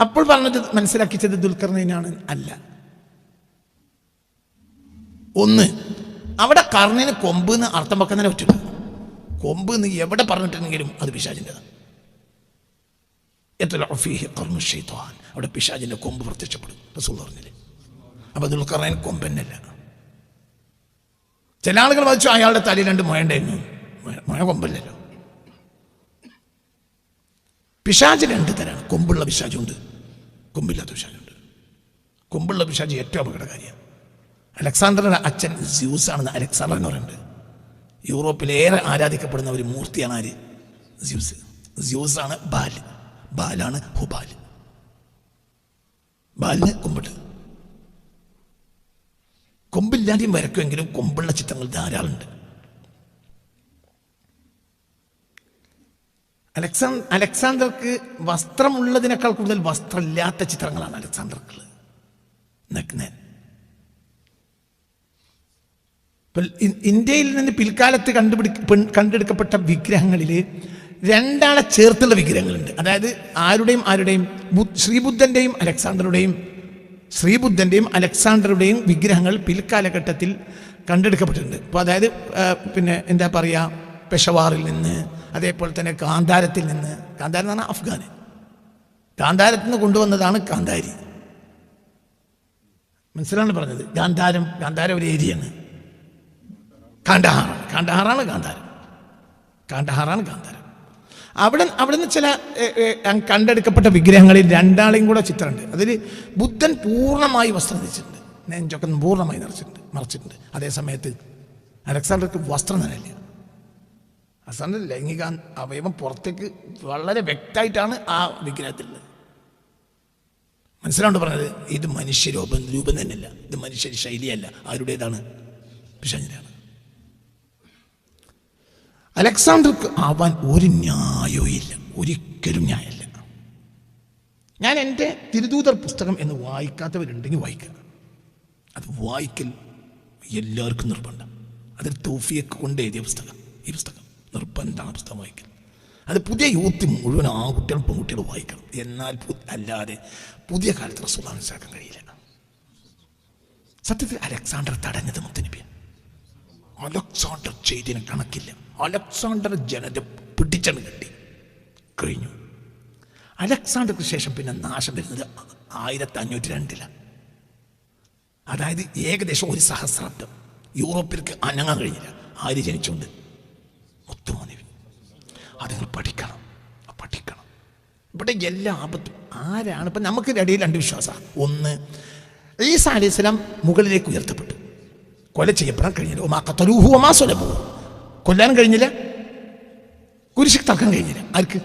അപ്പോൾ പറഞ്ഞത് മനസ്സിലാക്കിച്ചത് ദുൽഖർനൈനാണ്. അല്ല. ഒന്ന്, അവിടെ കർണിന് കൊമ്പ് എന്ന് അർത്ഥം വെക്കുന്നതിനെ പറ്റില്ല. കൊമ്പ് എന്ന് എവിടെ പറഞ്ഞിട്ടുണ്ടെങ്കിലും അത് പിശാചിൻ്റെതാണ്. അവിടെ പിശാചിൻ്റെ കൊമ്പ് പ്രത്യക്ഷപ്പെടും റസൂൽ പറഞ്ഞില്ലേ. അപ്പൊ ദുൽഖർനൈൻ കൊമ്പന്നല്ല. ചില ആളുകൾ വായിച്ചു അയാളുടെ തലയിൽ 2 മുഴ ഉണ്ടായിരുന്നു. മുഴ കൊമ്പല്ലല്ലോ. പിശാച് 2 തരാണ്. കൊമ്പുള്ള പിശാചുണ്ട്, കൊമ്പില്ലാത്ത പിശാചുണ്ട്. കൊമ്പുള്ള പിശാച് ഏറ്റവും അപകടകാരിയാണ്. അലക്സാണ്ടറുടെ അച്ഛൻ സ്യൂസ് ആണെന്ന് അലക്സാണ്ടർ എന്ന് പറയുന്നുണ്ട്. യൂറോപ്പിലേറെ ആരാധിക്കപ്പെടുന്ന ഒരു മൂർത്തിയാണ് ആര്? സ്യൂസ്. സ്യൂസാണ് ബാല്, ബാലാണ് ഹുബാൽ. ബാലിന് കൊമ്പുണ്ട്. കൊമ്പില്ലാതെയും വരക്കുമെങ്കിലും കൊമ്പുള്ള ചിത്രങ്ങൾ ധാരാളമുണ്ട്. അലക്സാണ്ടർക്ക് വസ്ത്രമുള്ളതിനേക്കാൾ കൂടുതൽ വസ്ത്രമില്ലാത്ത ചിത്രങ്ങളാണ് അലക്സാണ്ടർക്ക് നഗ്നൻ. ഇന്ത്യയിൽ നിന്ന് പിൽക്കാലത്ത് കണ്ടെടുക്കപ്പെട്ട വിഗ്രഹങ്ങളിൽ രണ്ടാളെ ചേർത്തുള്ള വിഗ്രഹങ്ങളുണ്ട്. അതായത് ആരുടെയും ശ്രീബുദ്ധൻ്റെയും അലക്സാണ്ടറുടെയും വിഗ്രഹങ്ങൾ പിൽക്കാലഘട്ടത്തിൽ കണ്ടെടുക്കപ്പെട്ടിട്ടുണ്ട്. അപ്പോൾ അതായത് എന്താ പറയുക, പെഷവാറിൽ നിന്ന്, അതേപോലെ തന്നെ കാന്താരത്തിൽ നിന്ന്. കാന്താരം എന്ന് പറഞ്ഞാൽ അഫ്ഗാന്. കാന്താരത്തിൽ നിന്ന് കൊണ്ടുവന്നതാണ് കാന്താരി. മനസ്സിലാണ് പറഞ്ഞത്. കാന്താരം ഒരു ഏരിയയാണ്. കാണ്ഡഹാറാണ് കാന്താരം. അവിടുന്ന് ചില കണ്ടെടുക്കപ്പെട്ട വിഗ്രഹങ്ങളിൽ രണ്ടാളെയും കൂടെ ചിത്രമുണ്ട്. അതിൽ ബുദ്ധൻ പൂർണ്ണമായി വസ്ത്രം ധരിച്ചിട്ടുണ്ട്, നെഞ്ചൊക്കെ പൂർണ്ണമായി മറച്ചിട്ടുണ്ട്. അതേ സമയത്ത് അലക്സാണ്ടർക്ക് വസ്ത്രം നനയില്ല. അലക്സാണ്ടർ ലൈംഗിക അവയവം പുറത്തേക്ക് വളരെ വ്യക്തമായിട്ടാണ് ആ വിഗ്രഹത്തിലുള്ളത്. മനസ്സിലാണ്ട് പറഞ്ഞത്. ഇത് മനുഷ്യരൂപം തന്നെയല്ല, ഇത് മനുഷ്യ ശൈലിയല്ല. ആരുടേതാണ്? പിശാചിൻ്റെയാണ്. അലക്സാണ്ടർക്ക് ആവാൻ ഒരു ന്യായവും ഇല്ല, ഒരിക്കലും ന്യായമില്ല. ഞാൻ എൻ്റെ തിരുദൂതർ പുസ്തകം എന്ന് വായിക്കാത്തവരുണ്ടെങ്കിൽ വായിക്കുക. അത് വായിക്കൽ എല്ലാവർക്കും നിർബന്ധം. അതിൽ തൗഫീഖ് കൊണ്ട് എഴുതിയ പുസ്തകം. ഈ പുസ്തകം നിർബന്ധമാണ് പുസ്തകം വായിക്കൽ. അത് പുതിയ യൂത്ത് മുഴുവൻ ആൺകുട്ടികളും പെൺകുട്ടികളും വായിക്കണം. എന്നാൽ അല്ലാതെ പുതിയ കാലത്ത് റസൂലുള്ളാഹിനെ മനസ്സിലാക്കാൻ കഴിയില്ല. സത്യത്തിൽ അലക്സാണ്ടർ തടഞ്ഞത് മുത്തുനബിയാണ്. അലക്സാണ്ടർ ചെയ്തതിന് കണക്കില്ല. അലക്സാണ്ടർ ജനത പിടിച്ചണ് കെട്ടി കഴിഞ്ഞു. അലക്സാണ്ടർക്ക് ശേഷം പിന്നെ നാശം വരുന്നത് 1502. അതായത് ഏകദേശം 1 സഹസ്രാബ്ദം യൂറോപ്പിലേക്ക് അനങ്ങാൻ കഴിഞ്ഞില്ല. ആര് ജനിച്ചുകൊണ്ട്? മുത്തുനബി. അത് നിങ്ങൾ പഠിക്കണം. ഇവിടെ എല്ലാ ആപത്തും ആരാണ്? ഇപ്പം നമുക്ക് ഇടയിൽ 2 വിശ്വാസമാണ്. ഒന്ന്, ഈസാ അലൈഹിസ്സലാം മുകളിലേക്ക് ഉയർത്തപ്പെട്ടു, കൊല ചെയ്യപ്പെടാൻ കഴിഞ്ഞില്ല. ഒമാ ഖതലൂഹു വമാ സ്വലബൂഹു, കൊല്ലാനും കഴിഞ്ഞില്ല, കുരിശിൽ തറക്കാൻ കഴിഞ്ഞില്ല. ആർക്ക്?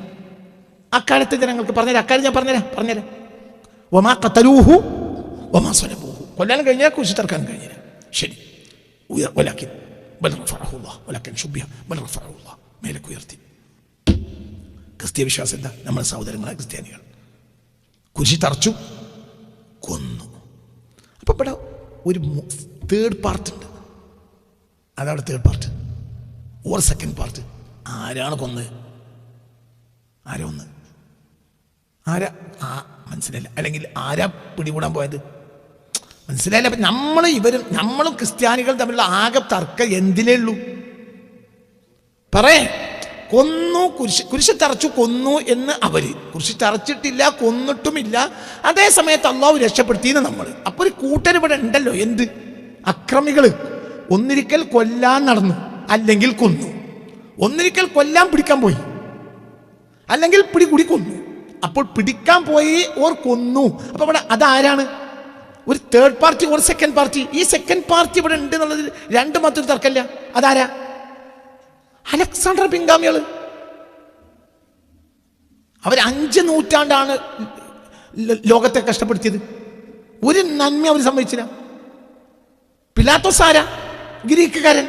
അക്കാലത്തെ ജനങ്ങൾക്ക്. അക്കാലം ഞാൻ പറഞ്ഞുതരാം. ഒമാ ഖതലൂഹു വമാ സ്വലബൂഹു, കൊല്ലാനും കഴിഞ്ഞില്ല, കുരിശിൽ തറക്കാനും കഴിഞ്ഞില്ല. ശരി, വലാകിൻ ബൽ റഫഅഹു അല്ലാഹ് വലാകിൻ ശുബ്ബിഹ ബൽ റഫഅഹു അല്ലാഹ്, മേലേക്ക് ഉയർത്തി. ക്രിസ്തീയ വിശ്വാസം എന്താ? നമ്മുടെ സഹോദരങ്ങളായ ക്രിസ്ത്യാനികൾ കുരിശി തറച്ചു, കൊന്നു. അപ്പം ഇവിടെ ഒരു തേർഡ് പാർട്ട് ഉണ്ട്. അതാണ് third part or second part. ആരാണ് കൊന്നത്? ആരാ മനസ്സിലായില്ല. അല്ലെങ്കിൽ ആരാ പിടികൂടാൻ പോയത്? മനസ്സിലായില്ല. അപ്പം നമ്മളും ക്രിസ്ത്യാനികൾ തമ്മിലുള്ള ആകെ തർക്കം എന്തിലേ ഉള്ളൂ? കൊന്നു, കുരിശ് തറച്ചു, കൊന്നു എന്ന് അവര്. കുരിശ് തറച്ചിട്ടില്ല, കൊന്നിട്ടുമില്ല. അതേ സമയത്ത് അള്ളാഹു രക്ഷപ്പെടുത്തിയെന്ന് നമ്മൾ. അപ്പൊ ഒരു കൂട്ടർ ഇവിടെ ഉണ്ടല്ലോ. എന്ത്? അക്രമികള്. ഒന്നിരിക്കൽ കൊല്ലാൻ നടന്നു, അല്ലെങ്കിൽ കൊന്നു. ഒന്നിരിക്കൽ കൊല്ലാൻ പിടിക്കാൻ പോയി, അല്ലെങ്കിൽ പിടികൂടി കൊന്നു. അപ്പോൾ പിടിക്കാൻ പോയി ഓർ കൊന്നു. അപ്പൊ ഇവിടെ അതാരാണ്? ഒരു third party or second party. ഈ സെക്കൻഡ് പാർട്ടി ഇവിടെ ഉണ്ട് എന്നുള്ളതിൽ രണ്ട് മറ്റൊരു തർക്കമില്ല. അതാരാ? അലക്സാണ്ടർ പിൻഗാമികള്. അവർ 5 നൂറ്റാണ്ടാണ് ലോകത്തെ കഷ്ടപ്പെടുത്തിയത്. ഒരു നന്മ അവർ സമ്മതിച്ചില്ല. പിലാത്തോസ് ആരാ? ഗ്രീക്കുകാരൻ.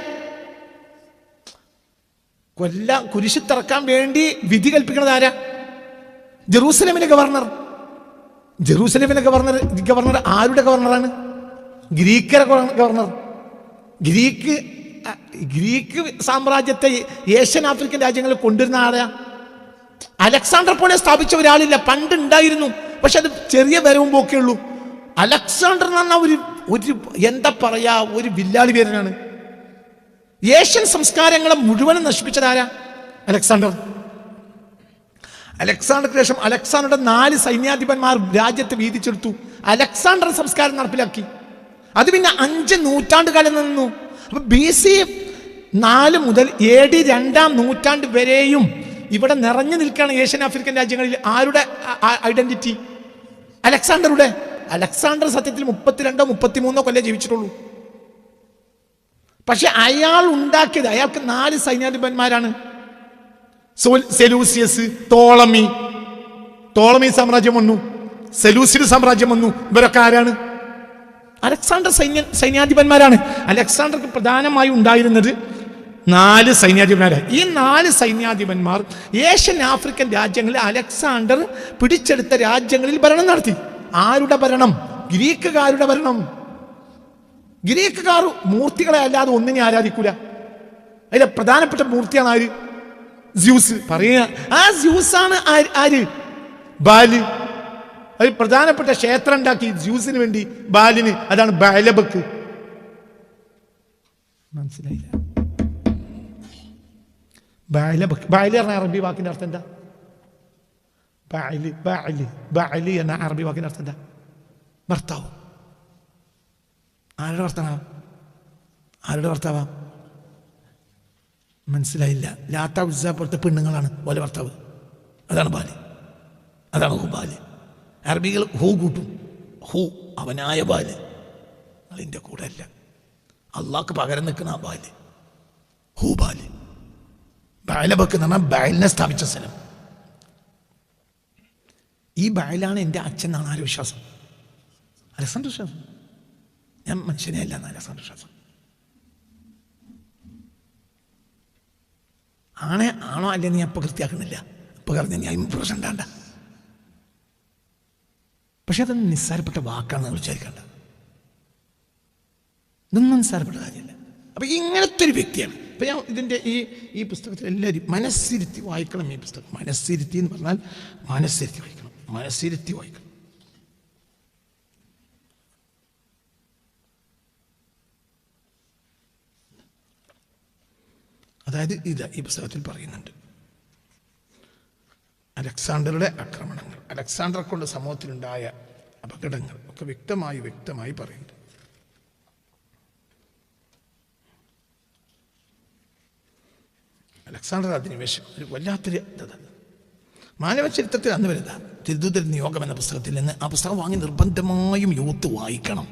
കുരിശ് തറക്കാൻ വേണ്ടി വിധി കൽപ്പിക്കുന്നത് ആരാ? ജെറൂസലേമിലെ ഗവർണർ. ജെറൂസലേമിലെ ഗവർണർ ആരുടെ ഗവർണറാണ്? ഗ്രീക്കരെ ഗവർണർ. ഗ്രീക്ക് സാമ്രാജ്യത്തെ ഏഷ്യൻ ആഫ്രിക്കൻ രാജ്യങ്ങളിൽ കൊണ്ടുവരുന്ന ആരാ? അലക്സാണ്ടർ പോലെ സ്ഥാപിച്ച ഒരാളില്ല. പണ്ട് ഉണ്ടായിരുന്നു, പക്ഷെ അത് ചെറിയ വരവും പോക്കേ ഉള്ളൂ. അലക്സാണ്ടർ എന്ന് പറഞ്ഞാൽ ഒരു എന്താ പറയാ, ഒരു വില്ലാളി പേരനാണ്. ഏഷ്യൻ സംസ്കാരങ്ങളെ മുഴുവനും നശിപ്പിച്ചതാരാ? അലക്സാണ്ടർ. അലക്സാണ്ടർക്ക് ശേഷം അലക്സാണ്ടറുടെ 4 സൈന്യാധിപന്മാർ രാജ്യത്ത് വീതിച്ചെടുത്തു. അലക്സാണ്ടർ സംസ്കാരം നടപ്പിലാക്കി. അത് പിന്നെ 5 നൂറ്റാണ്ടുകാലം നിന്നു. അപ്പൊ BC 4 മുതൽ AD 2-ാം നൂറ്റാണ്ട് വരെയും ഇവിടെ നിറഞ്ഞു നിൽക്കുകയാണ് ഏഷ്യൻ ആഫ്രിക്കൻ രാജ്യങ്ങളിൽ. ആരുടെ ഐഡന്റിറ്റി? അലക്സാണ്ടർ സത്യത്തിൽ 32-33 കൊല്ലം ജീവിച്ചിട്ടുള്ളൂ. പക്ഷെ അയാൾ ഉണ്ടാക്കിയത്, അയാൾക്ക് 4 സൈന്യാധിപന്മാരാണ്. സെലൂസിയസ്, തോളമി സാമ്രാജ്യം വന്നു, സെലൂസിഡ് സാമ്രാജ്യം വന്നു. ഇവരൊക്കെ ആരാണ്? അലക്സാണ്ടർ സൈന്യാധിപന്മാരാണ്. അലക്സാണ്ടർക്ക് പ്രധാനമായി ഉണ്ടായിരുന്നത് 4 സൈന്യാധിപന്മാരാണ്. ഈ 4 സൈന്യാധിപന്മാർ ഏഷ്യൻ ആഫ്രിക്കൻ രാജ്യങ്ങളിൽ അലക്സാണ്ടർ പിടിച്ചെടുത്ത രാജ്യങ്ങളിൽ ഭരണം നടത്തി. ആരുടെ ഭരണം? ഗ്രീക്കുകാരുടെ ഭരണം. ഗ്രീക്കുകാർ മൂർത്തികളെ അല്ലാതെ ഒന്നിനെ ആരാധിക്കൂല. അതിലെ പ്രധാനപ്പെട്ട മൂർത്തിയാണ് ആര്? സ്യൂസ്. പറയുക ആ സ്യൂസാണ് ആര്? ബാല്. അത് പ്രധാനപ്പെട്ട ക്ഷേത്രം ഉണ്ടാക്കി സ്യൂസിന് വേണ്ടി, ബാലിന്. അതാണ് ബഅലബക്ക്. മനസ്സിലായില്ല? ബഅലബക്ക്, ബഅല് എന്ന അറബി വാക്കിന്റെ അർത്ഥം എന്താ? ബഅല് എന്ന അറബി വാക്കിന്റെ അർത്ഥം എന്താ? ഭർത്താവ്. ആരുടെ ഭർത്താവാ? ആരുടെ ഭർത്താവാ? മനസ്സിലായില്ല? ലാത്ത ഉസ്സ പോലത്തെ പെണ്ണുങ്ങളാണ് ഓലെ ഭർത്താവ്. അതാണ് ബാല്, അതാണ് ഹുബാല്. അറബികൾ ഹൂ കൂട്ടും. ഹൂ അവനായ ബാല്, അതിൻ്റെ കൂടെ അല്ല. അള്ളാഹ്ക്ക് പകരം നിൽക്കുന്ന ആ ബാല്, ഹൂബാല്. ബഅലബക്ക് എന്ന് പറഞ്ഞാൽ ബഅലിനെ സ്ഥാപിച്ച സ്ഥലം. ഈ ബഅലാണ് എൻ്റെ അച്ഛൻ എന്നാണ് ആരുടെ വിശ്വാസം? അലക്സാണ്ടർ വിശ്വാസം. ഞാൻ മനുഷ്യനെ അല്ല എന്നാണ് അലക്സാണ്ടർ വിശ്വാസം. ആണോ അല്ലെന്ന് ഞാൻ ഇപ്പം കൃത്യാക്കുന്നില്ല. ഇപ്പം പറഞ്ഞ ഞാൻ പ്രശ്നം ഉണ്ടാണ്ട. പക്ഷെ അതൊന്നും നിസ്സാരപ്പെട്ട വാക്കാണെന്ന് വിചാരിക്കണ്ട. ഇതൊന്നും നിസ്സാരപ്പെട്ട കാര്യമല്ല. അപ്പം ഇങ്ങനത്തെ ഒരു വ്യക്തിയാണ്. അപ്പം ഞാൻ ഇതിൻ്റെ ഈ പുസ്തകത്തിൽ എല്ലാവരും മനസ്സിരുത്തി വായിക്കണം. ഈ പുസ്തകം മനസ്സിരുത്തി എന്ന് പറഞ്ഞാൽ മനസ്സിരുത്തി വായിക്കണം, മനസ്സിരുത്തി വായിക്കണം. അതായത് ഈ പുസ്തകത്തിൽ പറയുന്നുണ്ട് അലക്സാണ്ടറുടെ ആക്രമണങ്ങൾ, അലക്സാണ്ടറെ കൊണ്ട് സമൂഹത്തിലുണ്ടായ അപകടങ്ങൾ ഒക്കെ വ്യക്തമായി പറയുന്നുണ്ട്. അലക്സാണ്ടർ അധിനിവേശം ഒരു വല്ലാത്തൊരു മാനവ ചരിത്രത്തിൽ അന്ന് വരുന്ന തിരുദൂതർ നിയോഗം എന്ന പുസ്തകത്തിൽ നിന്ന് ആ പുസ്തകം വാങ്ങി നിർബന്ധമായും യൂത്ത് വായിക്കണം.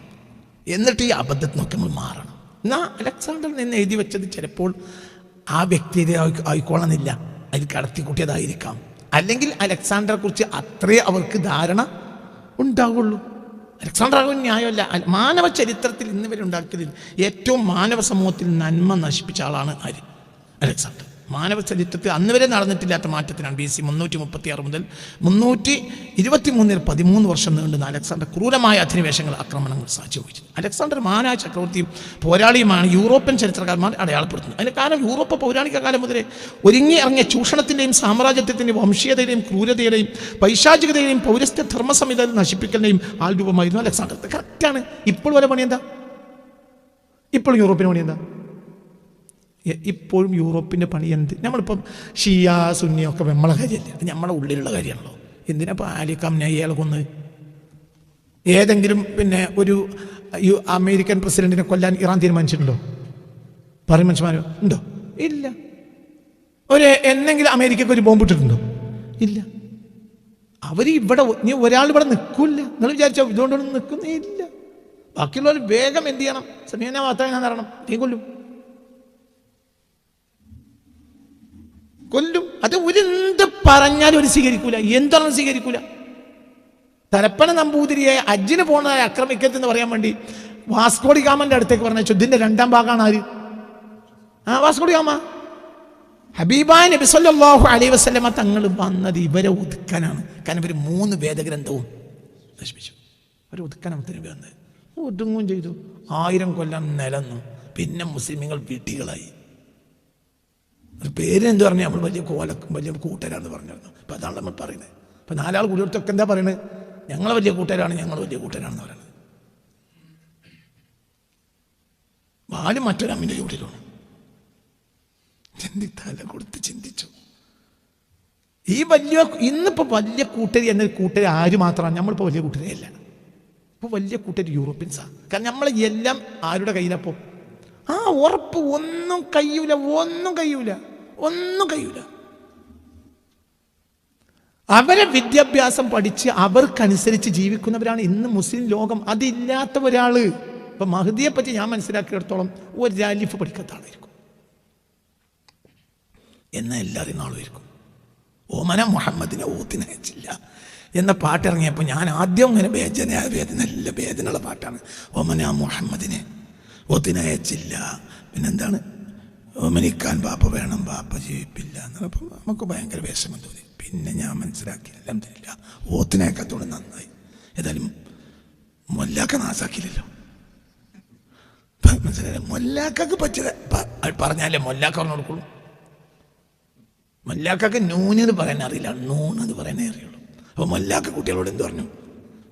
എന്നിട്ട് ഈ അബദ്ധത്തിനൊക്കെ നമ്മൾ മാറണം. എന്നാൽ അലക്സാണ്ടറിൽ നിന്ന് എഴുതി വെച്ചത് ചിലപ്പോൾ ആ വ്യക്തിയെ ആയിക്കോളന്നില്ല, അതിൽ കടത്തിക്കൂട്ടിയതായിരിക്കാം. അല്ലെങ്കിൽ അലക്സാണ്ടറെ കുറിച്ച് അത്രേ അവർക്ക് ധാരണ ഉണ്ടാവുള്ളൂ. അലക്സാണ്ടർ ആകും ന്യായമല്ല. മാനവ ചരിത്രത്തിൽ ഇന്ന് വരെ ഉണ്ടാക്കിയതിൽ ഏറ്റവും മാനവ സമൂഹത്തിൽ നന്മ നശിപ്പിച്ച ആളാണ് ആര്? അലക്സാണ്ടർ. മാനവ ചരിത്രത്തിൽ അന്ന് വരെ നടന്നിട്ടില്ലാത്ത മാറ്റത്തിനാണ് BC 336 മുതൽ 323 13 വർഷം നീണ്ടുന്ന അലക്സാണ്ടർ ക്രൂരമായ അധിനിവേശങ്ങൾ, ആക്രമണങ്ങൾ സാക്ഷ്യം വഹിച്ചത്. അലക്സാണ്ടർ മഹാനായ ചക്രവർത്തിയും പോരാളിയുമാണ് യൂറോപ്യൻ ചരിത്രകാരന്മാർ അടയാളപ്പെടുത്തുന്നത്. അതിന് കാരണം യൂറോപ്പ് പൗരാണിക കാലം മുതലേ ഒരുങ്ങി ഇറങ്ങിയ ചൂഷണത്തിൻ്റെയും സാമ്രാജ്യത്തിൻ്റെയും വംശീയതയുടെയും ക്രൂരതയുടെയും പൈശാചികതയുടെയും പൗരസ്ത്യ ധർമ്മസംഹിത നശിപ്പിക്കലിനെയും ആൾരൂപമായിരുന്നു അലക്സാണ്ടർ. കറക്റ്റാണ്. ഇപ്പോൾ വരെ പണി എന്താ? ഇപ്പോഴും യൂറോപ്പിന് പണി എന്താ? ഇപ്പോഴും യൂറോപ്പിൻ്റെ പണി എന്ത്? നമ്മളിപ്പം ഷിയ സുന്നിയൊക്കെ നമ്മളെ കാര്യമല്ല, അത് നമ്മളെ ഉള്ളിലുള്ള കാര്യമാണല്ലോ. എന്തിനാപ്പോൾ ആലി ഖംനയെ കൊന്നത്? ഏതെങ്കിലും ഒരു അമേരിക്കൻ പ്രസിഡന്റിനെ കൊല്ലാൻ ഇറാൻ തീരുമാനിച്ചിട്ടുണ്ടോ? പറയും മനുഷ്യന്മാരോ ഉണ്ടോ? ഇല്ല. എന്നെങ്കിലും അമേരിക്കക്ക് ഒരു ബോംബ് ഇട്ടിട്ടുണ്ടോ? ഇല്ല. അവർ ഒരാൾ ഇവിടെ നിൽക്കില്ല. നിങ്ങൾ വിചാരിച്ചോ ഇതുകൊണ്ടൊന്നും നിൽക്കുന്നേ ഇല്ല. ബാക്കിയുള്ളവർ വേഗം എന്ത് ചെയ്യണം? സമീന മാത്രമേ തരണം. നീ കൊല്ലും. അത് എന്ത് പറഞ്ഞാലും ഒരു സ്വീകരിക്കൂല. എന്താണ് സ്വീകരിക്കൂല? തലപ്പന നമ്പൂതിരിയെ ഹജ്ജിന് പോകുന്നതായി ആക്രമിക്കരുതെന്ന് പറയാൻ വേണ്ടി വാസ്കോഡി ഗാമന്റെ അടുത്തേക്ക് പറഞ്ഞ ഇതിന്റെ 2ാം ഭാഗമാണ് ആര്? വാസ്കോഡി ഗാമ. ഹബീബായ നബി സല്ലല്ലാഹു അലൈഹി വസല്ലമ തങ്ങൾ വന്നത് ഇവരെ ഒതുക്കാനാണ്. കാരണം ഇവർ 3 വേദഗ്രന്ഥവും നശിപ്പിച്ചു. അവരെ ഒതുക്കാനാണ് വന്നത്. ഒതുങ്ങുകയും ചെയ്തു. 1000 കൊല്ലം നിലന്നു. പിന്നെ മുസ്ലിമീങ്ങൾ വീട്ടികളായി. പേരെന്ത് പറഞ്ഞാൽ നമ്മൾ വലിയ കൂട്ടരാന്ന് പറഞ്ഞിരുന്നു. അപ്പം അതാണ് നമ്മൾ പറയുന്നത്. അപ്പം 4 ആൾ കൂടിയൊക്കെ എന്താ പറയുന്നത്? ഞങ്ങൾ വലിയ കൂട്ടരാണ്, ഞങ്ങൾ വലിയ കൂട്ടരാണെന്ന് പറയുന്നത്. വാലും മറ്റൊരമ്മിൻ്റെ ചൂടിലാണ്. തല കൊടുത്ത് ചിന്തിച്ചു. ഇന്നിപ്പോൾ വലിയ കൂട്ടരി എന്നൊരു കൂട്ടരി ആര് മാത്രമാണ്? നമ്മളിപ്പോൾ വലിയ കൂട്ടരല്ല. ഇപ്പോൾ വലിയ കൂട്ടരി യൂറോപ്യൻസാണ്. കാരണം നമ്മൾ എല്ലാം ആരുടെ കയ്യിലപ്പോൾ ഉറപ്പ്. ഒന്നും കഴിയൂല. അവരെ വിദ്യാഭ്യാസം പഠിച്ച് അവർക്കനുസരിച്ച് ജീവിക്കുന്നവരാണ് ഇന്ന് മുസ്ലിം ലോകം. അതില്ലാത്ത ഒരാൾ ഇപ്പം മഹ്ദിയെ പറ്റി ഞാൻ മനസ്സിലാക്കിയിടത്തോളം ഒരു അലിഫ് പഠിക്കാത്ത ആളായിരിക്കും, എന്നാൽ എല്ലാവരും നാളുമായിരിക്കും. ഓമന മുഹമ്മദിനെ ഓത്തിനയച്ചില്ല എന്ന പാട്ടിറങ്ങിയപ്പോൾ ഞാൻ ആദ്യം ഇങ്ങനെ നല്ല വേദനയുള്ള പാട്ടാണ്. ഓമന മുഹമ്മദിനെ ഓത്തിനയച്ചില്ല, പിന്നെന്താണ് ഓമനിക്കാൻ ബാപ്പ വേണം, ബാപ്പ ജീവിപ്പില്ല എന്നപ്പോൾ നമുക്ക് ഭയങ്കര വിഷമം തോന്നി. പിന്നെ ഞാൻ മനസ്സിലാക്കി അൽഹംദുലില്ലാ ഓത്തിനയക്കത്തോടെ നന്നായി. ഏതായാലും മൊല്ലാക്ക നാസാക്കിയില്ലല്ലോ. മനസ്സിലായില്ല, മൊല്ലാക്കക്ക് പറ്റിയത് പറഞ്ഞാലേ മൊല്ലാക്ക പറഞ്ഞു കൊടുക്കുള്ളൂ. മൊല്ലാക്കക്ക് നൂനെന്ന് പറയാൻ അറിയില്ല, നൂണെന്ന് പറയാനേ അറിയുള്ളൂ. അപ്പോൾ മൊല്ലാക്ക കുട്ടികളോട് എന്ത് പറഞ്ഞു?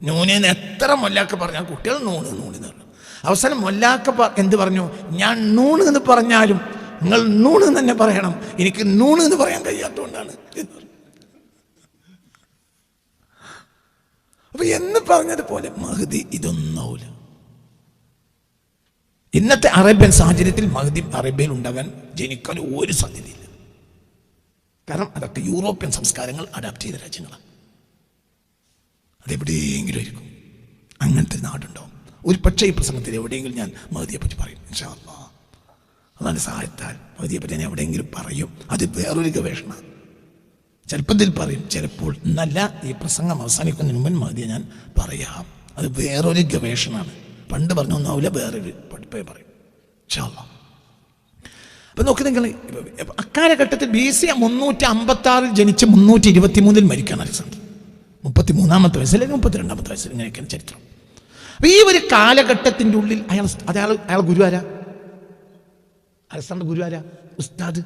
നൂനെന്ന് എത്ര മൊല്ലാക്ക പറഞ്ഞാൽ കുട്ടികൾ നൂണെന്ന് പറഞ്ഞു. അവസാനം മൊല്ലാക്ക എന്ത് പറഞ്ഞു? ഞാൻ നൂണ് എന്ന് പറഞ്ഞാലും നിങ്ങൾ നൂണ് തന്നെ പറയണം, എനിക്ക് നൂണ് എന്ന് പറയാൻ കഴിയാത്തതുകൊണ്ടാണ് എന്ന് പറഞ്ഞു. അപ്പൊ എന്ന് പറഞ്ഞതുപോലെ മഹ്ദി ഇതൊന്നാവൂല. ഇന്നത്തെ അറേബ്യൻ സാഹചര്യത്തിൽ മഹ്ദി അറേബ്യയിൽ ഉണ്ടാകാൻ ജനിക്കാൻ ഒരു സാധ്യതയില്ല. കാരണം അതൊക്കെ യൂറോപ്യൻ സംസ്കാരങ്ങൾ അഡാപ്റ്റ് ചെയ്ത രാജ്യങ്ങളാണ്. അതെവിടെയെങ്കിലും ആയിരിക്കും, അങ്ങനത്തെ നാടുണ്ടാവും. ഒരു പക്ഷേ ഈ പ്രസംഗത്തിൽ എവിടെയെങ്കിലും ഞാൻ മഹ്ദിയെ പറ്റി പറയും ഇൻഷാ അല്ലാഹ്. അതാണ് സഹായത്താൽ മഹ്ദിയെ പറ്റി ഞാൻ എവിടെയെങ്കിലും പറയും. അത് വേറൊരു ഗവേഷണമാണ്. ചിലപ്പോൾ ഇതിൽ പറയും, ചിലപ്പോൾ എന്നല്ല. ഈ പ്രസംഗം അവസാനിക്കുന്നതിന് മുമ്പ് മഹ്ദിയെ ഞാൻ പറയാം. അത് വേറൊരു ഗവേഷണമാണ്. പണ്ട് പറഞ്ഞൊന്നാവില്ല, വേറൊരു പഠിപ്പേ പറയും ഇൻഷാ അല്ലാഹ്. അപ്പം നോക്കി നിങ്ങൾ, അക്കാലഘട്ടത്തിൽ BC 356 ജനിച്ച് 323 മരിക്കുകയാണ് അലക്സാണ്ടർ. 33-ാമത്തെ വയസ്സിൽ അല്ലെങ്കിൽ 32-ാമത്തെ വയസ്സിൽ ഇങ്ങനെയൊക്കെയാണ് ചരിത്രം. അപ്പം ഈ ഒരു കാലഘട്ടത്തിൻ്റെ ഉള്ളിൽ അയാൾ ഗുരു ആരാ? അലക്സാണ്ടർ ഗുരു ആരാ? ഉസ്താദ്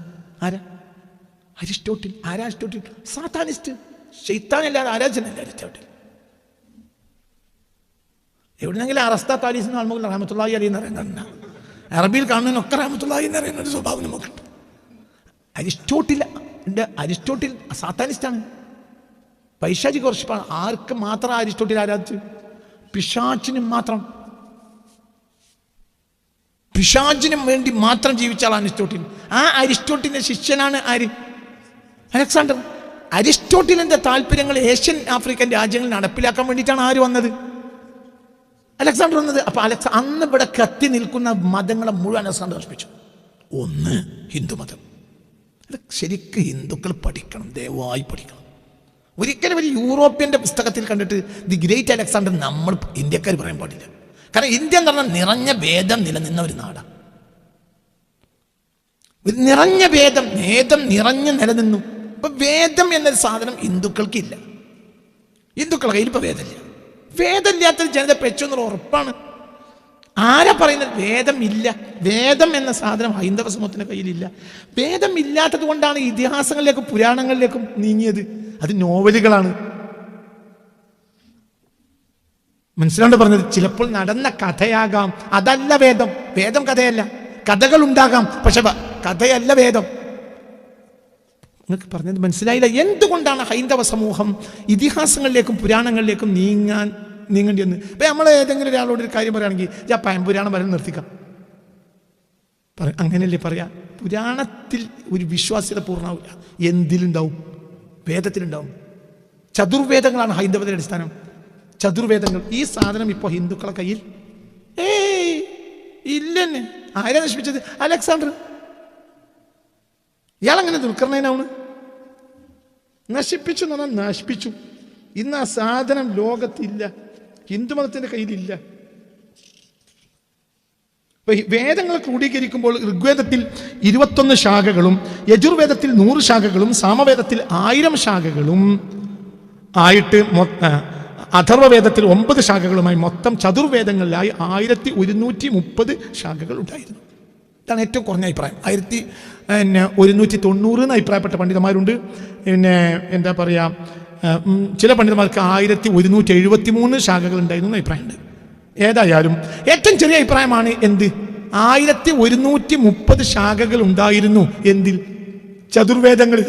ആരാ? അരിസ്റ്റോട്ടിൽ. ആരാ അരിസ്റ്റോട്ടിൽ? സാത്താനിസ്റ്റ്, ശൈത്താനല്ലാതെ ആരാധനല്ല അരിസ്റ്റോട്ടിൽ. എവിടെന്നെങ്കിലും അറസ്താത്താലീസ് ആൾമുകൾ റഹ്മത്തുള്ളാഹി അലൈഹി എന്ന് പറയുന്ന അറബിയിൽ കാണുന്നതിനൊക്കെ റഹ്മത്തുള്ളാഹി എന്ന് പറയുന്ന ഒരു സ്വഭാവം നമുക്കുണ്ട്. അരിസ്റ്റോട്ടിൽ സാത്താനിസ്റ്റാണ്, പൈശാചിക വർഷിപ്പാണ്. ആർക്ക് മാത്രം അരിസ്റ്റോട്ടിൽ ആരാധിച്ചു? പിശാചിനും മാത്രം, പിശാചിനും വേണ്ടി മാത്രം ജീവിച്ച ആളാണ് അരിസ്റ്റോട്ടിൽ. ആ അരിസ്റ്റോട്ടിലിന്റെ ശിഷ്യനാണ് ആര്? അലക്സാണ്ടർ. അരിസ്റ്റോട്ടിലിന്റെ താല്പര്യങ്ങൾ ഏഷ്യൻ ആഫ്രിക്കൻ രാജ്യങ്ങളിൽ നടപ്പിലാക്കാൻ വേണ്ടിയിട്ടാണ് ആര് വന്നത്? അലക്സാണ്ടർ വന്നത്. അപ്പൊ അന്ന് ഇവിടെ കത്തി നിൽക്കുന്ന മതങ്ങളെ മുഴുവൻ അലക്സാണ്ടർ നശിപ്പിച്ചു. ഒന്ന് ഹിന്ദുമതം. അത് ശരിക്കും ഹിന്ദുക്കൾ പഠിക്കണം, ദയവായി പഠിക്കണം. ഒരിക്കലും ഒരു യൂറോപ്യൻ്റെ പുസ്തകത്തിൽ കണ്ടിട്ട് ദി ഗ്രേറ്റ് അലക്സാണ്ടർ നമ്മൾ ഇന്ത്യക്കാർ പറയാൻ പാടില്ല. കാരണം ഇന്ത്യ എന്ന് പറഞ്ഞാൽ നിറഞ്ഞ ഭേദം നിലനിന്ന ഒരു നാടാണ്. നിറഞ്ഞ ഭേദം നിറഞ്ഞ് നിലനിന്നു. ഇപ്പൊ വേദം എന്നൊരു സാധനം ഹിന്ദുക്കൾക്കില്ല. ഹിന്ദുക്കളുടെ കയ്യിൽ ഇപ്പൊ വേദമില്ല. വേദമില്ലാത്തൊരു ജനത പെച്ചു എന്നുള്ള ഉറപ്പാണ്. ആരാ പറയുന്നത്? വേദം ഇല്ല. വേദം എന്ന സാധനം ഹൈന്ദവ സമൂഹത്തിന്റെ കയ്യിലില്ല. വേദം ഇല്ലാത്തത് കൊണ്ടാണ് ഇതിഹാസങ്ങളിലേക്കും പുരാണങ്ങളിലേക്കും നീങ്ങിയത്. അത് നോവലുകളാണ്. മനസ്സിലാണ്ട് പറഞ്ഞത്. ചിലപ്പോൾ നടന്ന കഥയാകാം, അതല്ല വേദം. വേദം കഥയല്ല. കഥകൾ ഉണ്ടാകാം, പക്ഷെ കഥയല്ല വേദം. നിങ്ങൾക്ക് പറഞ്ഞത് മനസ്സിലായില്ല. എന്തുകൊണ്ടാണ് ഹൈന്ദവ സമൂഹം ഇതിഹാസങ്ങളിലേക്കും പുരാണങ്ങളിലേക്കും നീങ്ങേണ്ടി വന്ന്? ഇപ്പം നമ്മൾ ഏതെങ്കിലും ഒരാളോട് ഒരു കാര്യം പറയുകയാണെങ്കിൽ ഞാൻ പഴംപുരാണം വരെ നിർത്തിക്കാം, അങ്ങനെയല്ലേ പറയാ? പുരാണത്തിൽ ഒരു വിശ്വാസ്യത പൂർണ്ണമാവില്ല. എന്തിലുണ്ടാവും? വേദത്തിലുണ്ടാവും. ചതുർവേദങ്ങളാണ് ഹൈന്ദവതയുടെ അടിസ്ഥാനം. ചതുർവേദങ്ങൾ. ഈ സാധനം ഇപ്പോൾ ഹിന്ദുക്കളെ കയ്യിൽ ഇല്ലെന്നെ. ആരാ നശിപ്പിച്ചത്? അലക്സാണ്ടർ. ഇയാളെങ്ങനെ ദുൽഖർണൈനാണ് നശിപ്പിച്ചു എന്ന് പറഞ്ഞാൽ നശിപ്പിച്ചു. ഇന്ന് ആ സാധനം ലോകത്തില്ല, ഹിന്ദുമതത്തിന്റെ കയ്യിലില്ല. വേദങ്ങൾ ക്രോഡീകരിക്കുമ്പോൾ ഋഗ്വേദത്തിൽ 21 ശാഖകളും യജുർവേദത്തിൽ 100 ശാഖകളും സാമവേദത്തിൽ 1000 ശാഖകളും ആയിട്ട് അഥർവവേദത്തിൽ 9 ശാഖകളുമായി മൊത്തം ചതുർവേദങ്ങളിലായി 1130 ശാഖകൾ ഉണ്ടായിരുന്നു. ഇതാണ് ഏറ്റവും കുറഞ്ഞ അഭിപ്രായം. 1190 എന്ന് അഭിപ്രായപ്പെട്ട പണ്ഡിതന്മാരുണ്ട്. പിന്നെ എന്താ പറയുക, ചില പണ്ഡിതന്മാർക്ക് 1173 ശാഖകൾ ഉണ്ടായിരുന്നു എന്ന് അഭിപ്രായമുണ്ട്. ഏതായാലും ഏറ്റവും ചെറിയ അഭിപ്രായമാണ് എന്ത്? 1130 ശാഖകൾ ഉണ്ടായിരുന്നു. എന്തിൽ? ചതുർവേദങ്ങളിൽ.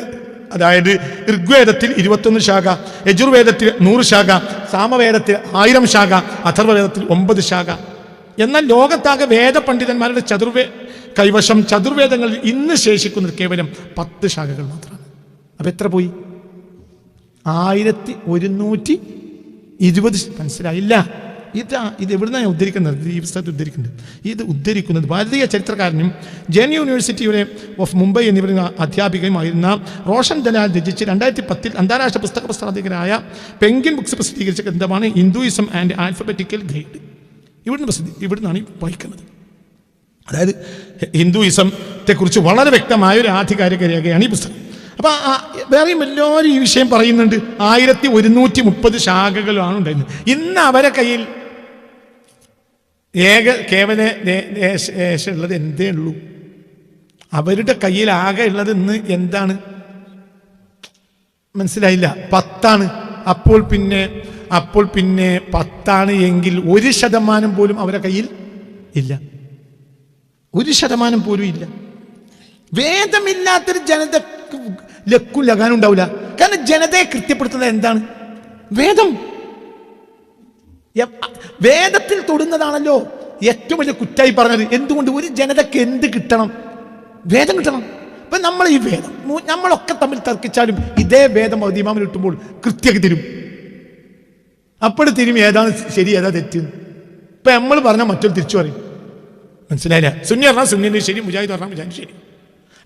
അതായത് ഋഗ്വേദത്തിൽ 21 ശാഖ, യജുർവേദത്തിൽ 100 ശാഖ, സാമവേദത്തിൽ 1000 ശാഖ, അഥർവവേദത്തിൽ 9 ശാഖ. എന്നാൽ ലോകത്താകെ വേദപണ്ഡിതന്മാരുടെ കൈവശം ചതുർവേദങ്ങളിൽ ഇന്ന് ശേഷിക്കുന്നത് കേവലം 10 ശാഖകൾ മാത്രമാണ്. അപ്പം എത്ര പോയി? 1120. മനസ്സിലായില്ല? ഇത് എവിടുന്നാണ് ഞാൻ ഉദ്ധരിക്കുന്നത്? ഈ പുസ്തകത്തിൽ ഉദ്ധരിക്കുന്നത്. ഇത് ഉദ്ധരിക്കുന്നത് ഭാരതീയ ചരിത്രകാരനും ജെയിൻ യൂണിവേഴ്സിറ്റിയുടെ ഓഫ് മുംബൈ എന്നിവരുടെ അധ്യാപികയുമായിരുന്ന റോഷൻ ദലാൽ രചിച്ച് 2010 അന്താരാഷ്ട്ര പുസ്തക പ്രസാധകരായ പെൻഗ്വിൻ ബുക്സ് പ്രസിദ്ധീകരിച്ച ഗ്രന്ഥമാണ് ഹിന്ദുയിസം ആൻഡ് ആൽഫബറ്റിക്കൽ ഗൈഡ്. ഇവിടുന്നാണ് വായിക്കുന്നത്. അതായത് ഹിന്ദുയിസത്തെക്കുറിച്ച് വളരെ വ്യക്തമായ ഒരു ആധികാരിക രേഖയാണ് ഈ പുസ്തകം. അപ്പം വേറെയും എല്ലാവരും ഈ വിഷയം പറയുന്നുണ്ട്. 1130 ശാഖകളാണ് ഉണ്ടായിരുന്നത്. ഇന്ന് അവരെ കയ്യിൽ കേവല ഉള്ളത് എന്തേ ഉള്ളൂ? അവരുടെ കയ്യിൽ ആകെ ഉള്ളത് ഇന്ന് എന്താണ്? മനസ്സിലായില്ല? 10 അപ്പോൾ പിന്നെ 10 എങ്കിൽ 1% പോലും അവരുടെ കയ്യിൽ ഇല്ല. 1% പോലും ഇല്ല. വേദമില്ലാത്തൊരു ജനതക്ക് ലക്കും ലഗാനും ഉണ്ടാവില്ല. കാരണം ജനതയെ കൃത്യപ്പെടുത്തുന്നത് എന്താണ്? വേദത്തിൽ തൊടുന്നതാണല്ലോ ഏറ്റവും വലിയ കുറ്റായി പറഞ്ഞത്. എന്തുകൊണ്ട്? ഒരു ജനതയ്ക്ക് എന്ത് കിട്ടണം? വേദം കിട്ടണം. ഇപ്പം നമ്മൾ ഈ വേദം നമ്മളൊക്കെ തമ്മിൽ തർക്കിച്ചാലും ഇതേ വേദം ഇമാമിൽ കിട്ടുമ്പോൾ കൃത്യക്ക് തരും. അപ്പോൾ തിരും ഏതാണ് ശരി ഏതാ തെറ്റ്. ഇപ്പം നമ്മൾ പറഞ്ഞാൽ മറ്റൊരു തിരിച്ചു പറയും. മനസ്സിലായില്ല? സുന്നി പറഞ്ഞാൽ സുന്നിൻ്റെ ശരി, മുജാഹിദ് പറഞ്ഞാൽ മുജാഹിദ് ശരി.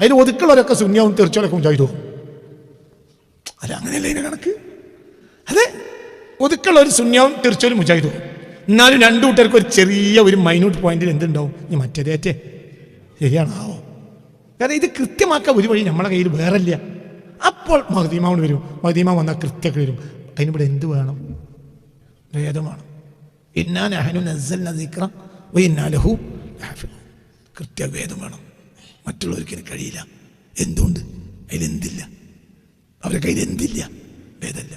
അതിന് ഒതുക്കുള്ളവരൊക്കെ സുന്യാവും തീർച്ചയായും മുജാഹിദോ. അല്ല, അങ്ങനെയല്ല അതിൻ്റെ കണക്ക്. അതെ, ഒതുക്കുള്ള ഒരു സുന്യാവും തീർച്ചയായും മുജാഹിദോ. എന്നാലും രണ്ടു കൂട്ടർക്ക് ഒരു ചെറിയ ഒരു മൈന്യൂട്ട് പോയിന്റിൽ എന്തുണ്ടാവും? ഇനി മറ്റേതേറ്റേ ശരിയാണാവോ? കാരണം ഇത് കൃത്യമാക്കാൻ ഒരു വഴി നമ്മളെ കയ്യിൽ വേറല്ല. അപ്പോൾ മഹദീമാവോട് വരും. മഹദീമാവ് വന്നാൽ കൃത്യമൊക്കെ വരും. അതിനിവിടെ എന്ത് വേണം? വേദമാണ്. ഇന്നാ നഹ്നു നസ്സൽനാ ദിക്റ വ ഇന്നാ ലഹു ലഹാഫിളൂൻ. കൃത്യവേദം വേണം. മറ്റുള്ളവർക്ക് കഴിയില്ല. എന്തുകൊണ്ട്? അതിലെന്തില്ല? അവരുടെ കയ്യിൽ എന്തില്ല? വേദമില്ല.